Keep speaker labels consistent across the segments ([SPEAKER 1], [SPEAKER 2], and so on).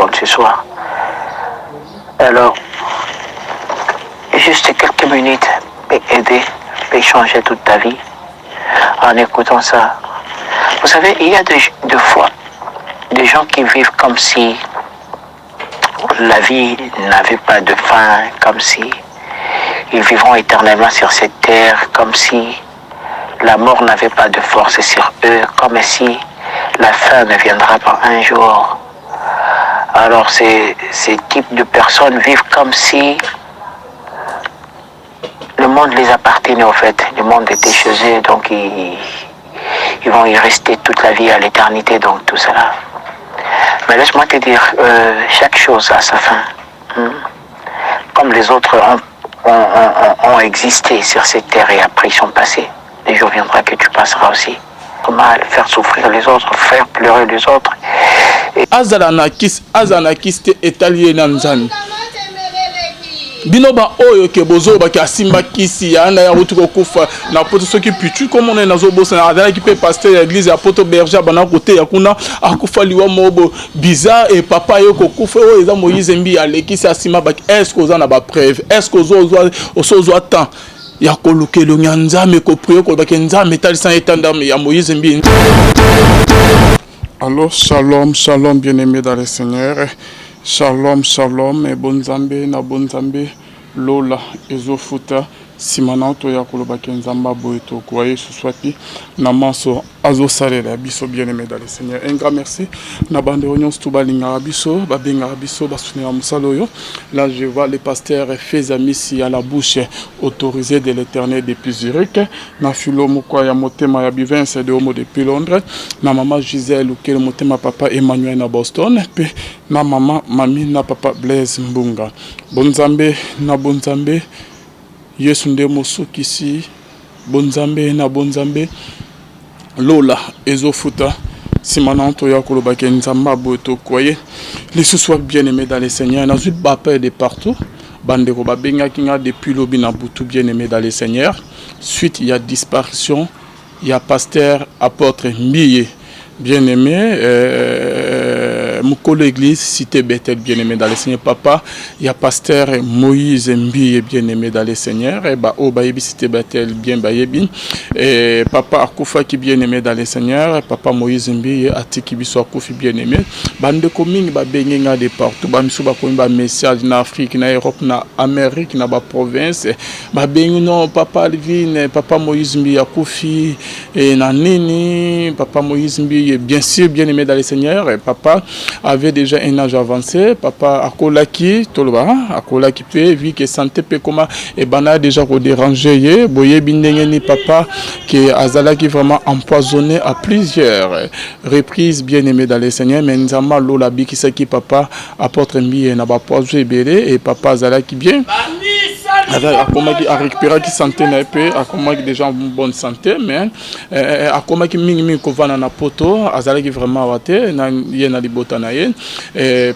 [SPEAKER 1] parole ce soir. Alors, juste quelques minutes peut aider, peut changer toute ta vie en écoutant ça. Vous savez, il y a des fois des gens qui vivent comme si la vie n'avait pas de fin, comme si ils vivront éternellement sur cette terre, comme si la mort n'avait pas de force sur eux, comme si la fin ne viendra pas un jour. Alors ces types de personnes vivent comme si le monde les appartenait au fait, le monde était chez eux, donc ils vont y rester toute la vie à l'éternité, donc tout cela. Mais laisse-moi te dire, chaque chose a sa fin. Comme les autres ont existé sur cette terre et après ils sont passés. Les jours viendra que tu passeras aussi. Mal, faire souffrir les autres, faire pleurer les autres.
[SPEAKER 2] Azanakis te etalié nanzani. Binoba oyo ke bozo ba ki asimba kisi ya na ya rutuko kufa na poto soki pichu comme on est nazo bossa na adala ki pe pasteur ya église ya poto berger bana côté ya kuna akufa liwa mobo bizarre et papa yo ko kufa o eza Moïse mbi alekisi asimba ba est-ce que oza na ba preuve est-ce que ozo temps ya kolukelo nyanzame ko prier ko ba kenzame talisa etandame ya Moïse mbi. Alors shalom shalom bien-aimés dans le Seigneur. Shalom, shalom, et bon Zambé, na bon Zambé, Lola, Ezofuta, Simananto, Yakoloba, Kenzamba, Boeto, Kouaye, Suswati, Namanso, Azo Salera, Biso, bien-aimé dans le Seigneur. Un grand merci. Na bande réunion, Stouba, Lingarabiso, Babengarabiso, Basunia Moussaloyo. Là, je vois le pasteur Fezamissi à la bouche autorisée de l'éternel depuis Zurich. Na Philo Moukoya Motema Yabivince de Homo depuis Londres. Na maman Gisèle, Oukel Motema papa Emmanuel na Boston. Puis na maman Mami na papa Blaise Mbunga. Bonzambe na Bonzambe. Yesu nde mosuki si. Bonzambe na Bonzambe. Lola Ezofuta. Simananto Yakoloba Kenzamba Boto Koye. Les soient bien-aimés dans les Seigneurs. N'a pas peur de partout. Bandeko Babenga Kinga depuis Lobina Boutou bien-aimés dans les Seigneurs. Suite, il y a disparition. Il y a pasteur apôtre Mbiye bien-aimé. Moukolo église, cité Bethel bien-aimé dans les Seigneurs. Papa, il y a pasteur Moïse Mbiye bien-aimé dans les Seigneurs. Et bah, oh, bayebi, cité Bethel bien bayebi. Et papa Akoufa qui bien-aimé dans les Seigneurs. Papa Moïse Mbiye, Atiki Biso Akoufi bien-aimé. Bande coming, bah, bengenga de partout. Bah, miso, bah, comme bah, message na Afrique, na Europe, na Amérique, na bah, province. Bah, benguno, papa Alvin, papa Moïse Mbiye Akoufi, et na Nini, papa Moïse Mbiye, bien sûr, bien-aimé dans les Seigneurs. Et papa avait déjà un âge avancé. Papa Akolaki, Tolba, Akolaki pe, vu que santé pe comment, et bana déjà ko dérangé, boye bindengeni papa, qui Azalaki vraiment empoisonné à plusieurs reprises, bien-aimé dans les Seigneurs. Mais Nzama Lola Bikisaki papa apporte Mbiye na ba poisé belé et papa Azalaki bien. Akomaki a récupéré qui santé na peu, akomaki déjà en bonne santé, mais akomaki mingi kovana na poto, Azalaki vraiment waté na yena libota na yen.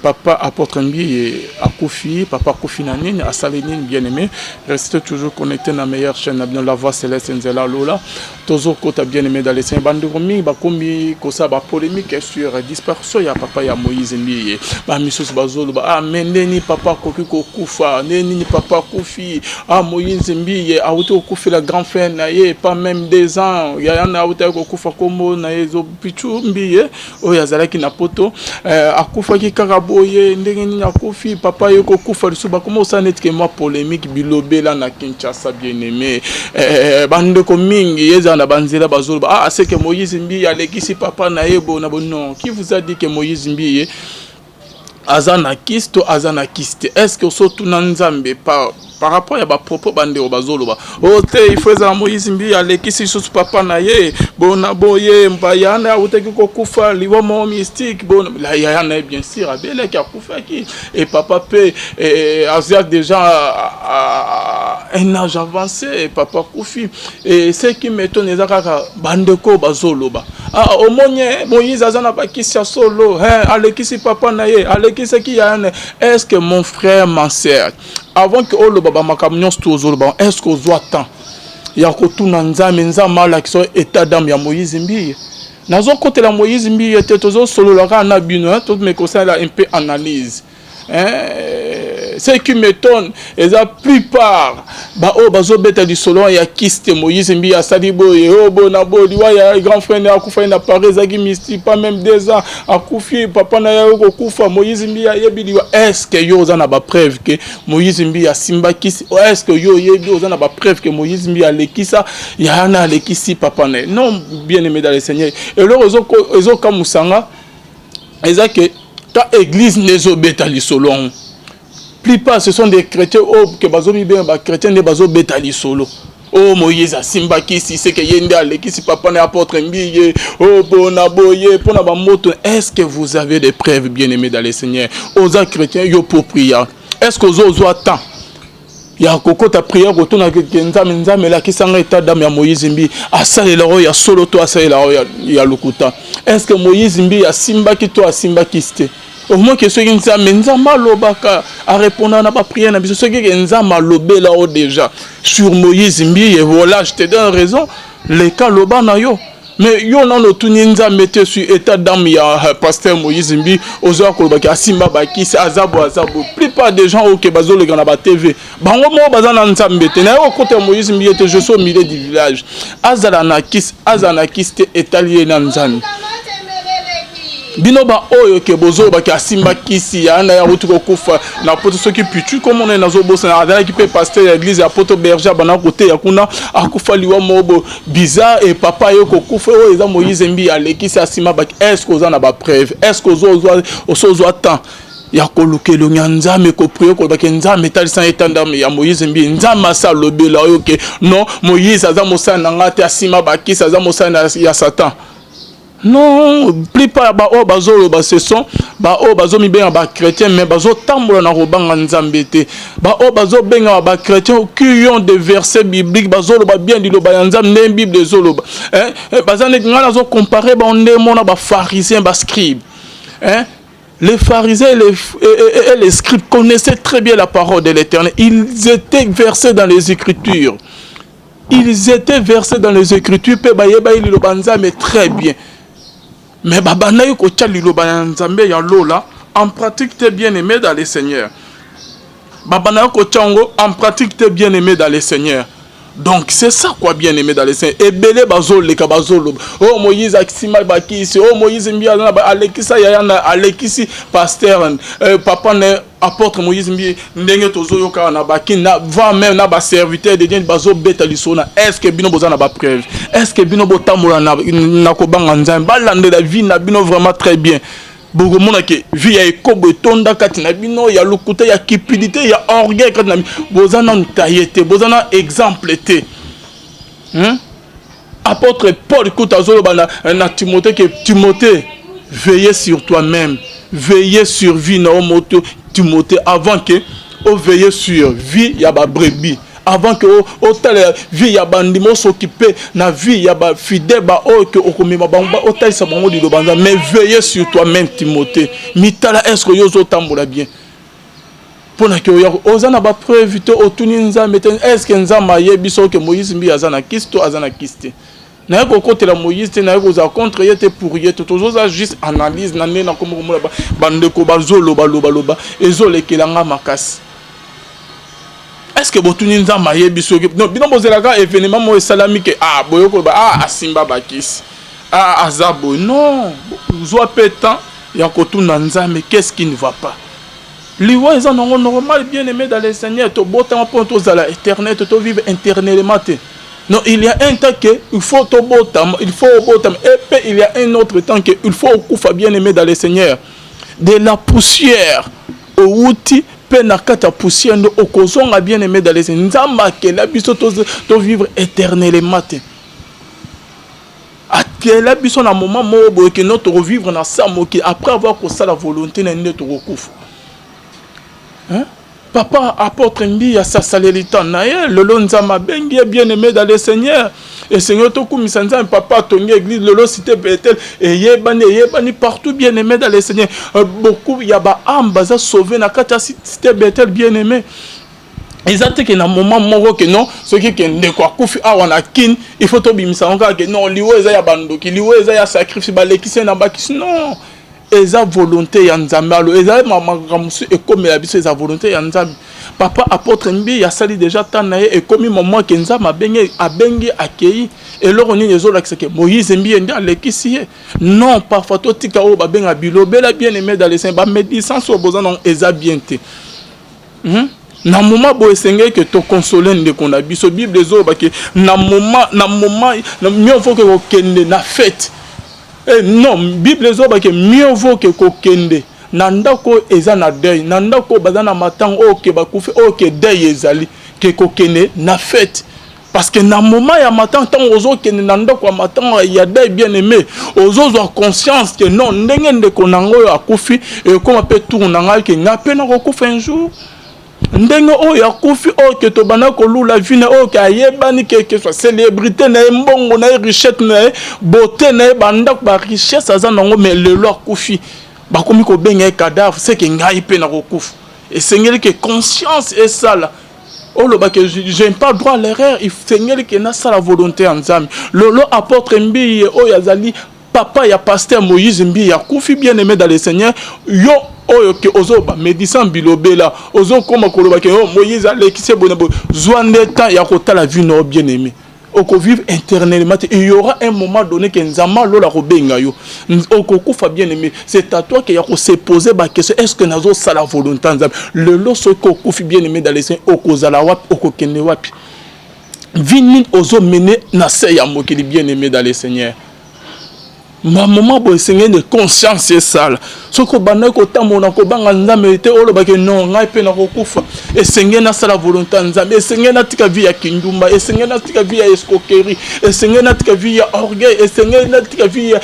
[SPEAKER 2] Papa apporte Mbiye akufi, papa akufi na nini, asalenine bien-aimé, restez toujours connecté na meilleure chaîne na la voix céleste Nzela Lola. Tozo kota bien-aimé dans les Seigneurs. Bandikomi bakombi kosa ba polémique sur disparition ya papa ya Moïse Mbiye. Ba misos bazolo ba ah mendeni papa koki kokufa, neni papa kofi. Ah Moïse Mbiye a auto kofi la grand frère na ye pas même 2 ans. Ya na auto kokufa komo na ye zo pichu Mbiye. O ya zalaki na poto akufa ki karaboye ndenge ni akofi papa yo kokufa lisuba komo sa netke moi polémique bilobela na Kinshasa bien-aimé. Bandeko mingi yeza na banzela bazolo ah c'est que Moïse Mbiye alekisi papa na yebo na bon non qui vous a dit que Moïse Mbiye azana kisto azana kiste est-ce que surtout na Nzambe par rapport à ba propos bande bazolo ba ote il faut za Moïse Mbiye alekisi surtout papa na ye bona boye mbayana uteki ko kufa liwa mo mystique bon la yana bien sûr abele ki akufa ki et papa pe azia déjà un âge avancé et papa kufi et ce qui m'étonne ezaka bandeko bazolo ba ah omonye Moïse azana ba kisia solo hein alekisi papa na ye alekisi ki yana est-ce que mon frère ma sœur avant que le baba makamnyon stozolo est-ce que zo attend ya ko tuna nzambe nzama la qui so état d'âme ya Moïse Mbiye Nazo côté la Moïse mbi était toujours solo la na bino, tout mes conseils là un peu analyse. Ce qui m'étonne, la plupart, bazo beta du solo ya kiste Moïse mbi ya salibo et obo na boli wa ya grand frère na kufa na Paris agi misti pas même 2 ans akufi papa na ya ko kufa Moïse mbi ya yebi wa est-ce que yo za na ba preuve que Moïse mbi ya simba kisi est-ce que yo yebi za na ba preuve que Moïse mbi ya lekisa ya na lekisi papa na non bien aimé dans le Seigneur et le rezo kamusanga eza que ta église nezo beta li solo. Plupart ce sont des chrétiens que bazomi bien ba chrétiens ne bazo beta li solo. Oh Moïse simba kisi c'est que yende alekisi papa na apôtre mbiye oh bona boye pona ba moto. Est-ce que vous avez des preuves bien-aimés dans le Seigneur aux chrétiens yo pour prier? Est-ce que vous attend ya kokota prière kotuna nzambe nzambe la kisanga état d'âme ya Moïse mbi asalela ro ya solo to asalela ro ya lokuta? Est-ce que Moïse mbi ya simba ki to simba kiste? Au moins que ceux qui nzamba lobaka a répondre à ma prière na biso ceux qui nzamba lobé là déjà sur Moïse mbi et voilà je te donne raison les cas loba na yo. Mais yo non no tuni nzambe te sur état d'âme ya pasteur Moïse mbi ozo kolobaki asimba baki azabo plupart des gens au kebazo le gana ba TV bango mo bazana nzambe te na yo côté Moïse mbi était je suis au milieu du village azala na kis te étalé na nzambe binoba oyo ke bozo baki asimba kisi ya na ya rutuko kufa na poto soki pitu comme on est nazo bossa na adala ki pe pasteur ya église ya poto berger bana côté ya kuna akufa liwa mobo bizarre et papa yo ko kufa o eza Moïse mbi alekisi asimba baki est-ce que oza na ba preuve est-ce que ozo temps ya kolukelo nyanzame ko prier ko baki nzame talisa etandame ya Moïse mbi nzama sa lobela yo ke non Moïse aza mosana ngate asimba baki aza mosana ya Satan. Non, plupart ce sont bazo mi benga ba chrétiens mais bazo tambola na robanga nzambe te bazo benga ba chrétiens qui ont des versets bibliques bazo lo ba bien di lo ba nzambe ne bible zolo bazane ngala zo comparer ba onde mona ba pharisiens ba scribes les pharisiens et les scribes connaissaient très bien la parole de l'Éternel. Ils étaient versés dans les Écritures. Ils étaient versés dans les Écritures pe ba yeba ili lo banza mais très bien. Mais babana yo ko tchali lo banzambe ya lola en pratique t'es bien aimé dans le Seigneur. Babana yo ko tchango en pratique t'es bien aimé dans le Seigneur. Donc c'est ça quoi bien aimé dans le Seigneur. Et belé bazol le kabazolo. Oh Moïse akisima bakisi. Oh Moïse mbia na alekisa ya na alekisi pasteur papa ne apôtre Moïse mbi ndenge tozo yoka na bakina va même na ba serviteur de Dieu bazo beta lisona. Est-ce que bino boza na ba preuve? Est-ce que bino botamola na ko banga nzambe balande la vie na bino vraiment très bien. Beaucoup mona ke vie ya ekobo tonda kati na bino ya lokuta ya cupidité ya orgueil kati na bozana ntayete bozana exemple te. Apôtre Paul Koutazolo na Timothée que Timothée veillez sur toi-même, veillez sur vie na moto Timothée avant que o veillez sur vie ya ba brebis. Avant que o tala vie ya bandimo s'occuper na vie ya ba fidèle ba o que o komema ba o tala sa bango di lo banza mais veillez sur toi-même Timothée mitala est-ce que yo zo tambola bien pona que o zana ba preuve to o tuni nzambe est-ce que nzamba yebiso que Moïse mbi azana kisto azana kiste na ko côté la Moïse te na ko za contre yete pour yete toujours ça juste analyse na ne na comme ba bandeko bazolo loba ezole kelanga makasi. Est-ce que botuni nzamba yebiso non bino bozelaka événement mo salami que boyoko asimba bakis azabo non zo pétant ya kotuna nzambe qu'est-ce qui ne va pas liwa ils en ont normal bien aimé dans le Seigneur to botama pour to zala éternel to vivre éternellement te non il y a un temps que il faut to botama il faut botama et puis il y a un autre temps que il faut kufa bien aimé dans le Seigneur de la poussière au outil penakata poussière no okozonga bien aimé dans les nzamba que la biso to vivre éternellement te akela biso na moment mo que notre revivre na samo qui après avoir que ça la volonté na nde to kokufa papa apôtre mbi ya sasalelita na ye lolo nzamba bengi bien aimé dans le Seigneur et Seigneur to kumisa nzamba papa tongi église lolo cité Bethel et yebani partout bien aimé dans le Seigneur beaucoup ya ba amba za sauvé na kata cité Bethel bien aimé Ils que na moment moko que non ce qui est ndeko akufi awana kin il faut to bimisa encore que non liwo eza ya bandoki liwo eza ya sacrifice balekise na bakisi non eza volonté ya nzambe alo eza mamamusu ekomela biso eza volonté ya nzambe papa apôtre mbi ya sali déjà tana ye ekomi moment que nzambe abengi akei eloko nini ezolakisa ke Moïse mbi ndi alekisi ye non parfois to tika o babenga bilobela bien aimé dans les saints ba médecins so boza non eza bien te na moment bo esengeli que to consoler ndeko na biso bible ezoba ke na moment mieux vaut que kokende na fête non bible ezoba ke mieux vaut que kokende na ndako eza na deuil na ndako baza na matango o ke bakufi o ke deuil ezali ke kokende na fête parce que na moment ya matango tant ozo kende na ndako ya matango ya deuil bien aimé ozo zo conscience que non ndenge ndeko nango yo akufi e koma pe tourna ngai ke ngape na kokufa un jour ndenge oyo akufi oyo ke tobanda kolula vine oyo ke ayebani ke soit célébrité na ye mbongo na ye richesse na ye beauté na ye bandako ba richesse aza nango mais lelo akufi bakomi kobenga ye cadavre c'est que ngai pe na kokufa esengeli ke conscience esala oloba ke j'ai pas droit à l'erreur il sengeli ke na sala volonté ya nzambe lelo apôtre mbi oyo azali papa ya pasteur Moïse mbi ya kufi bien aimé dans le Seigneur yo oyo ke ozoba médecin bilobela ozo koma koloba ke Moïse alekise bonabo zwande temps ya kotala vie no bien aimé oko vivre éternellement il y aura un moment donné que nzama lola kobenga yo oko kufa bien aimé c'est à toi que ya ko se poser ba question est-ce que nazo sala volonté nzambe le lo soko kufi bien aimé dans le Seigneur oko zala wapi oko kende wapi vini ozo mener na se ya mokili bien aimé dans le Seigneur. Ma maman bo esengeli de conscience esala soko banda ko tamona ko banga nzambe te oloba ke non ngai pe na kokufa esengeli na sala volonté nzambe esengeli na tika vie ya kindumba esengeli na tika vie ya escroquerie esengeli na tika vie ya orgueil esengeli na tika vie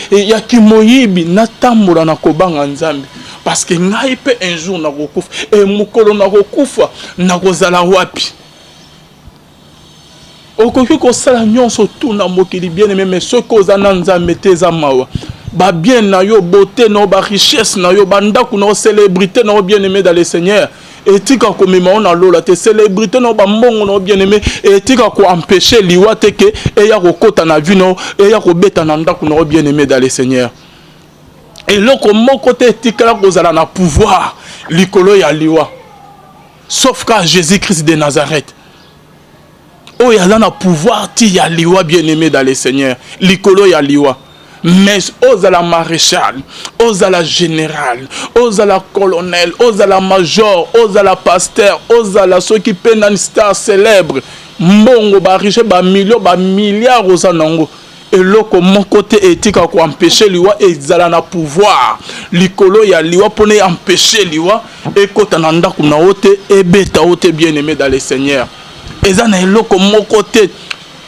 [SPEAKER 2] ya kimoyibi na tambola na ko banga nzambe parce que ngai pe un jour na kokufa e mukolo na kokufa na kozala wapi okoki kosala nyonso tout na mokili bien aimé mais ce koza na nzambe te eza mawa ba bien na yo beauté na ba richesse na yo bandako na célébrité na bien aimé dans le Seigneur etika ko mema na lola te célébrité na ba mbongo na bien aimé etika ko empêcher liwa te ke e ya kokota na vie no e ya ko beta na ndako na bien aimé dans le Seigneur et loko moko te etika ko zala na pouvoir likolo ya liwa sauf qu'à Jésus-Christ de Nazareth oh y'a là pouvoir ti ya liwa bien aimé dans le Seigneur likolo ya liwa mais aux à la maréchal aux à la général aux à la colonel aux à la major aux à la pasteur aux à la ceux qui peinent une star célèbre mbongo ba riche ba million ba milliards aux anango et loko mon côté éthique ko empêcher liwa ezala na pouvoir likolo ya liwa pone empêcher liwa et kota na ndako na ote et beta ote bien aimé dans le Seigneur. Eza na eloko moko te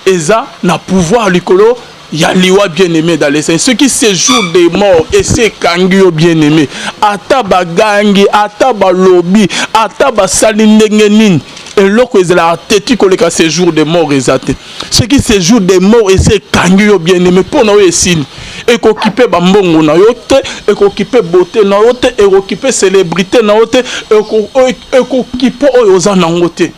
[SPEAKER 2] eza na pouvoir likolo ya liwa bien aimé dans les saints ceux qui séjour des morts et c'est kangi bien aimé ata bagangi ata balobi ata basali ndenge nini eloko ezala teti koleka séjour des morts ezate ceux qui séjour des morts et c'est kangi bien aimé pona oyo esini ekokipe bambongo na yo te ekokipe beauté na yo te ekokipe célébrité na yo te ekokipe oyo oza nango te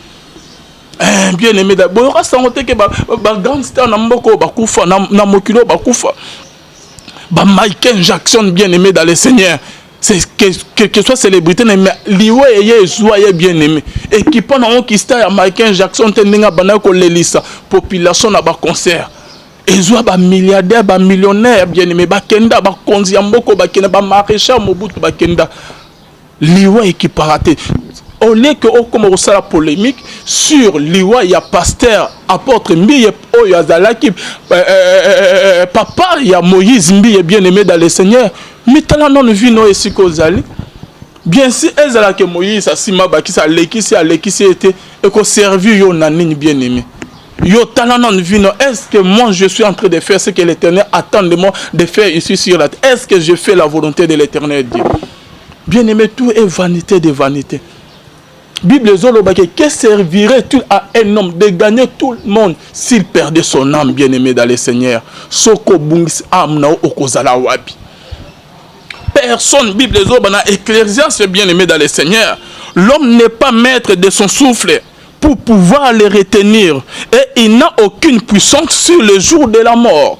[SPEAKER 2] bien aimé d'abord boyoka sango te ke ba gangster na mboko bakufa na mokilo bakufa ba Michael Jackson bien aimé dans le Seigneur c'est que soit célébrité mais liwe ye joie bien aimé équipe na on qui star ya Michael Jackson te ndinga bana ko lelisa population na ba concert ezwa ba milliardaire ba millionnaire bien aimé ba kenda ba konzi ya mboko ba kenda ba maréchal Mobutu ba kenda liwe équipe raté. Au lieu que on commence la polémique sur liwa ya pasteur apôtre mbi o ya zalaki papa ya Moïse mbi bien aimé dans le Seigneur mitala non vino esiko zali bien si ezala que Moïse asima bakisa lekisi était et ko servir yo na nini bien aimé yo tala non vino est-ce que moi je suis en train de faire ce que l'Éternel attend de moi de faire ici sur la terre est-ce que je fais la volonté de l'Éternel Dieu bien aimé tout est vanité de vanité. Bible zoloba que servirait-il à un homme de gagner tout le monde s'il perdait son âme bien aimé dans le Seigneur soko bungis âme na okozala wapi personne Bible zoloba na Ecclésiaste bien aimé dans le Seigneur l'homme n'est pas maître de son souffle pour pouvoir les retenir. Et il n'a aucune puissance sur le jour de la mort.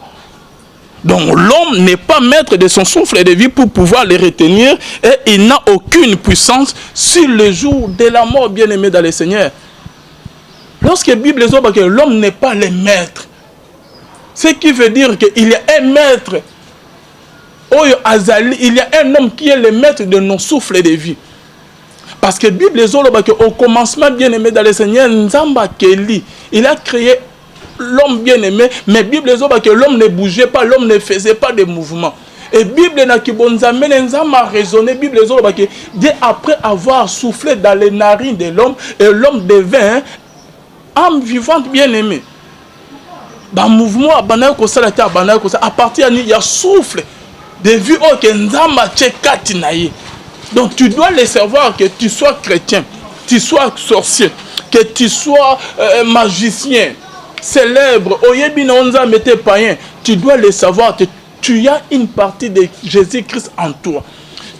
[SPEAKER 2] Donc l'homme n'est pas maître de son souffle de vie pour pouvoir les retenir. Et il n'a aucune puissance sur le jour de la mort, bien-aimé dans le Seigneur. Lorsque la Bible dit que l'homme n'est pas le maître, ce qui veut dire qu'il y a un maître. Il y a un homme qui est le maître de nos souffles de vie. Parce que la Bible dit qu'au commencement, bien-aimé dans le Seigneur, Nzamba Kelly, il a créé l'homme bien-aimé, mais la Bible dit que l'homme ne bougeait pas, l'homme ne faisait pas de mouvement. Et la Bible n'a raisonné, la Bible dit que dès après avoir soufflé dans les narines de l'homme, et l'homme devint âme vivante bien-aimée. Dans le mouvement, à partir de il y a souffle de vie que Nzamba Tchekatinaye. Donc tu dois le savoir que tu sois chrétien, tu sois sorcier, que tu sois magicien, célèbre, païen, tu dois le savoir que tu as une partie de Jésus-Christ en toi.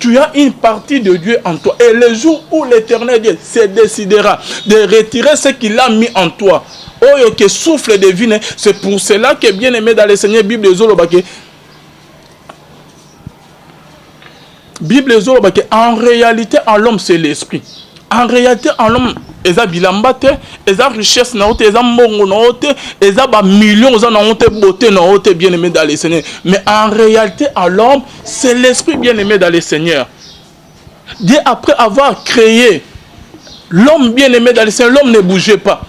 [SPEAKER 2] Tu as une partie de Dieu en toi. Et le jour où l'Éternel Dieu se décidera de retirer ce qu'il a mis en toi, oh, que souffle de vie, c'est pour cela que bien-aimé dans le Seigneur, Bible en réalité, en l'homme, c'est l'esprit. En réalité, en l'homme, il y a bilambate, il y a richesse, il y a mongo, il y a millions, il y a beauté, bien-aimé dans le Seigneur. Mais en réalité, en l'homme, c'est l'esprit bien-aimé dans le Seigneur. Dès après avoir créé l'homme bien-aimé dans le Seigneur, l'homme ne bougeait pas.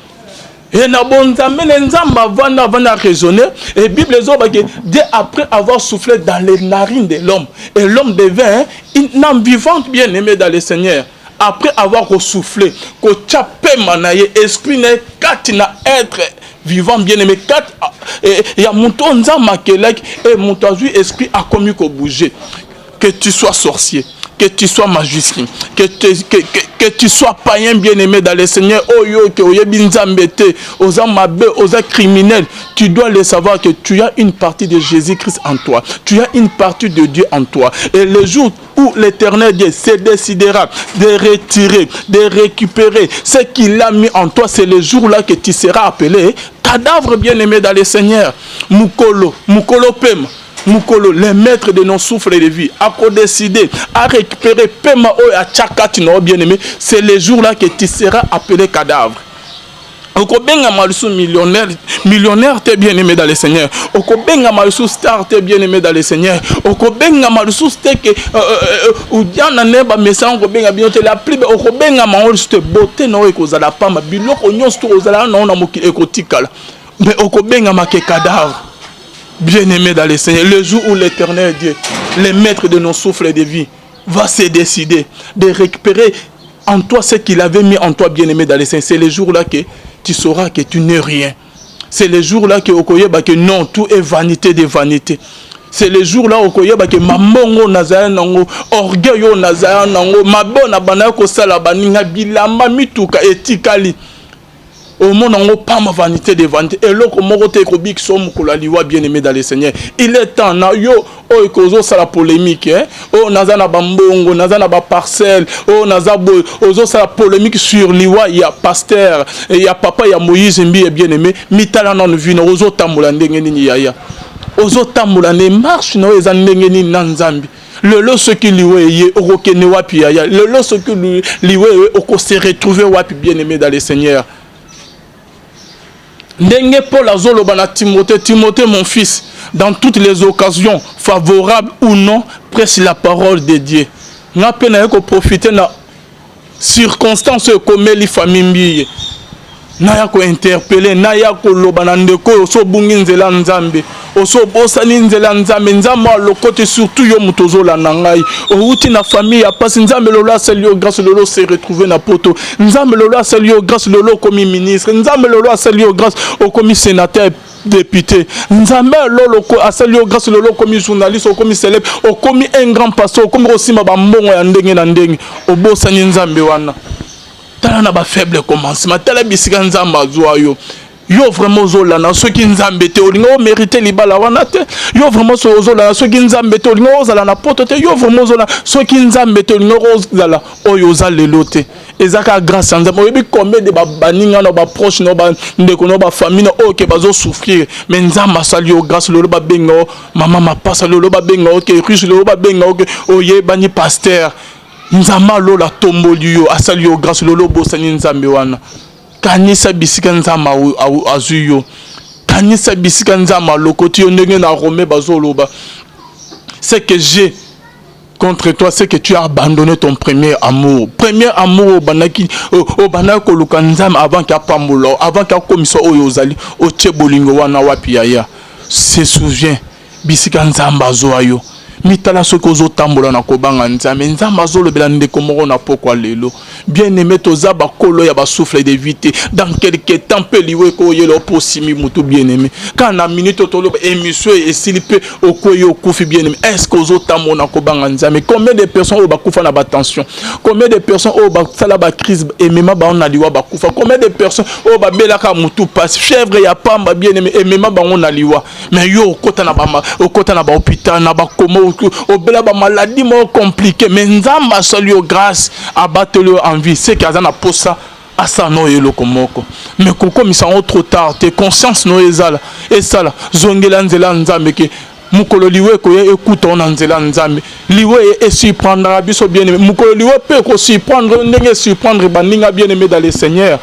[SPEAKER 2] Et na bonzambe nzamba vana raisonner et Bible dit dès après avoir soufflé dans les narines de l'homme et l'homme devint une âme vivante bien-aimée dans le Seigneur. Après avoir soufflé, que chapé manaye esprit ne katina être vivant bien-aimé quatre et il y a mon ton nzamba kelek et mon tozu esprit a commis qu'au bouger. Que tu sois sorcier, que tu sois magicien, que tu sois païen bien-aimé dans le Seigneur, aux criminels, tu dois le savoir que tu as une partie de Jésus-Christ en toi, tu as une partie de Dieu en toi. Et le jour où l'Éternel Dieu se décidera de retirer, de récupérer ce qu'il a mis en toi, c'est le jour-là que tu seras appelé cadavre bien-aimé dans le Seigneur. Mukolo Pema. Mukolo, les maîtres de nos souffles de vie, a décidé à récupérer Pema à Tchakati, bien-aimé, c'est le jour-là que tu seras appelé cadavre. Okobenga malusu millionnaire t'es bien-aimé dans le Seigneur. Okobenga malusu star t'es bien-aimé dans le Seigneur. Okobenga malusu t'es que udiana neba mesa okobenga biote la plus okobenga malusu te beauté no ekozala pamba biloko nyonso ozala na mokili ekotikala. Mais okobenga make cadavre. Bien-aimé dans le Seigneur, le jour où l'Éternel Dieu, le maître de nos souffles de vie, va se décider de récupérer en toi ce qu'il avait mis en toi, bien-aimé dans le Seigneur, c'est le jour-là que tu sauras que tu n'es rien. C'est le jour-là que non, tout est vanité de vanité. C'est le jour-là où que mamongo nazaya nango, orgueil nazaya nango, mabona banako sala baninga bilamba mituka etikali. Au monde en pas ma vanité de vanité et l'autre morote kobik som kolaliwa bien-aimé dans le Seigneur. Il est temps na yo o ekozo sala polémique hein. O nazana bambongo, nazana ba parcelle, o nazabo ozo sala polémique sur liwa il y a pasteur, il y a papa, il y a Moïse Mbi bien-aimé, mitala non vino ozo tamula ndenge nini yaya. Ozo tamula ne marche no ezandenge nini nanzambi. Le lot ce qui liwe okokene wapi yaya. Le lot ce qui liwe oko se retrouver wapi bien-aimé dans le Seigneur. Ndenge Paul azoloba Timothée mon fils, dans toutes les occasions, favorables ou non, prêche la parole de Dieu. N'a pas profiter de circonstances comme les familles. N'a pas interpeller, n'a pas loba ndeko oso bungi nzela nzambe. Oso bosani nzela nzambe nzamba lokote surtout yo mutozo la nangai. Outi na famille ya passe nzambe lolo selio grâce lolo se retrouver na poto. Nzambe lolo selio grâce lolo comme ministre. Nzambe lolo selio grâce au comme sénateur député. Nzambe lolo a selio grâce lolo comme journaliste, au comme célèbre, au comme un grand pasteur, comme aussi ma bambongo ya ndenge na ndenge. O bosani nzambe wana. Tala na ba faible commencement, tala bisika nzamba zwa yo. Yo vraiment ozolana ceux qui nzambe te olingo mériter libala wana te. Yo vraiment ozolana ceux qui nzambe te olingo ozala na poto te. Yo vraiment ozolana ceux qui nzambe te olingo ozala oyo ozalelo te. Ezaka grâce à nzambe. Oyebi combien de baninga na ba proche na ba ndeko na ba famille na oke bazo souffrir. Mais nzamba sali yo grâce lolo ba benga maman ma passe lolo ba benga oke riche lolo ba benga oke oye bani pasteur. Nzamba lola tomboli yo asali yo grâce lolo bosani nzambe wana. Kanisa bisika nzamba azuyo. Kanisa bisika nzamba lokoti yo ndenge na Rome bazoloba. C'est que j'ai contre toi, c'est que tu as abandonné ton premier amour. Premier amour au banaki koluka nzamba avant qu'il y a pamulo, avant qu'il y a commission oyozali, o chebolingo wana wapi yaya. Se souvient bisika nzamba zoayo. Mitala soko zo tambola na kobanga nzambe nzamba zo lebela ndeko moko na pokwa lelo bien aimé toza ba kolo ya ba souffle de vite dans quelque temps pe liwe ko yelo posimi mutu bien aimé quand na minute to lo émission et silipe okoyo kufi bien aimé est-ce que zo tamona na kobanga nzambe combien de personnes au ba kufa na ba tension combien de personnes au ba sala ba crise et même ba on a liwa ba kufa combien de personnes au ba belaka mutu passe fièvre ya pamba bien aimé et même ba on a liwa mais yo okota na ba hôpital na ba komo au bela ba maladie mo compliquée mais nzamba sali yo grâce abatelo en vie c'est kaza na posa asa no yelo komoko mais koko misango trop tard tes conscience no ezala et sala zongela nzela nzambe ke mukolo liwe ko écoute on nzela nzambe liwe et surprendre biso bien aimé mukolo liwe pe ko surprendre ndenge surprendre baninga bien aimé dans le Seigneur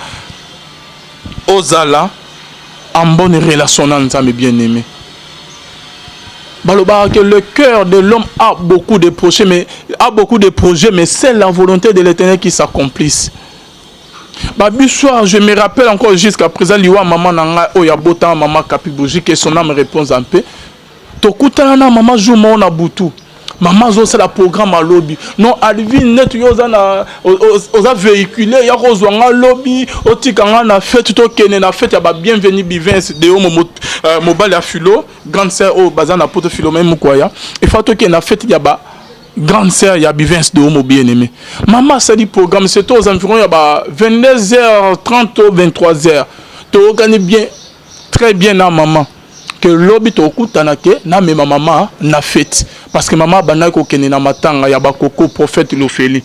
[SPEAKER 2] ozala en bonne relation na nzambe bien aimé. Baloba que le cœur de l'homme a beaucoup de projets, mais c'est la volonté de l'Éternel qui s'accomplisse. Babi soir, je me rappelle encore jusqu'à présent, liwa maman nanga oyabota maman Kapibouji que son âme répond en paix. Tokutana na maman joue mon abutu. Maman zo c'est la programme à lobby. Non, Alvin net yoza na oza véhiculé ya kozwanga lobby, otikanga na fête to kene na fête ya ba bienvenue bivens de mobile ya filo, grande sœur au bazana poto filo même quoi ya. Et fa to kene na fête ya ba grande sœur ya bivens de homo bien aimé. Maman ça dit programme c'est aux environs ya ba 22h30 ou 23h. To organise bien très bien na maman. Que lobby to kutana ke na me maman na fête parce que maman bana ko kene na matanga ya bakoko prophète Lofeli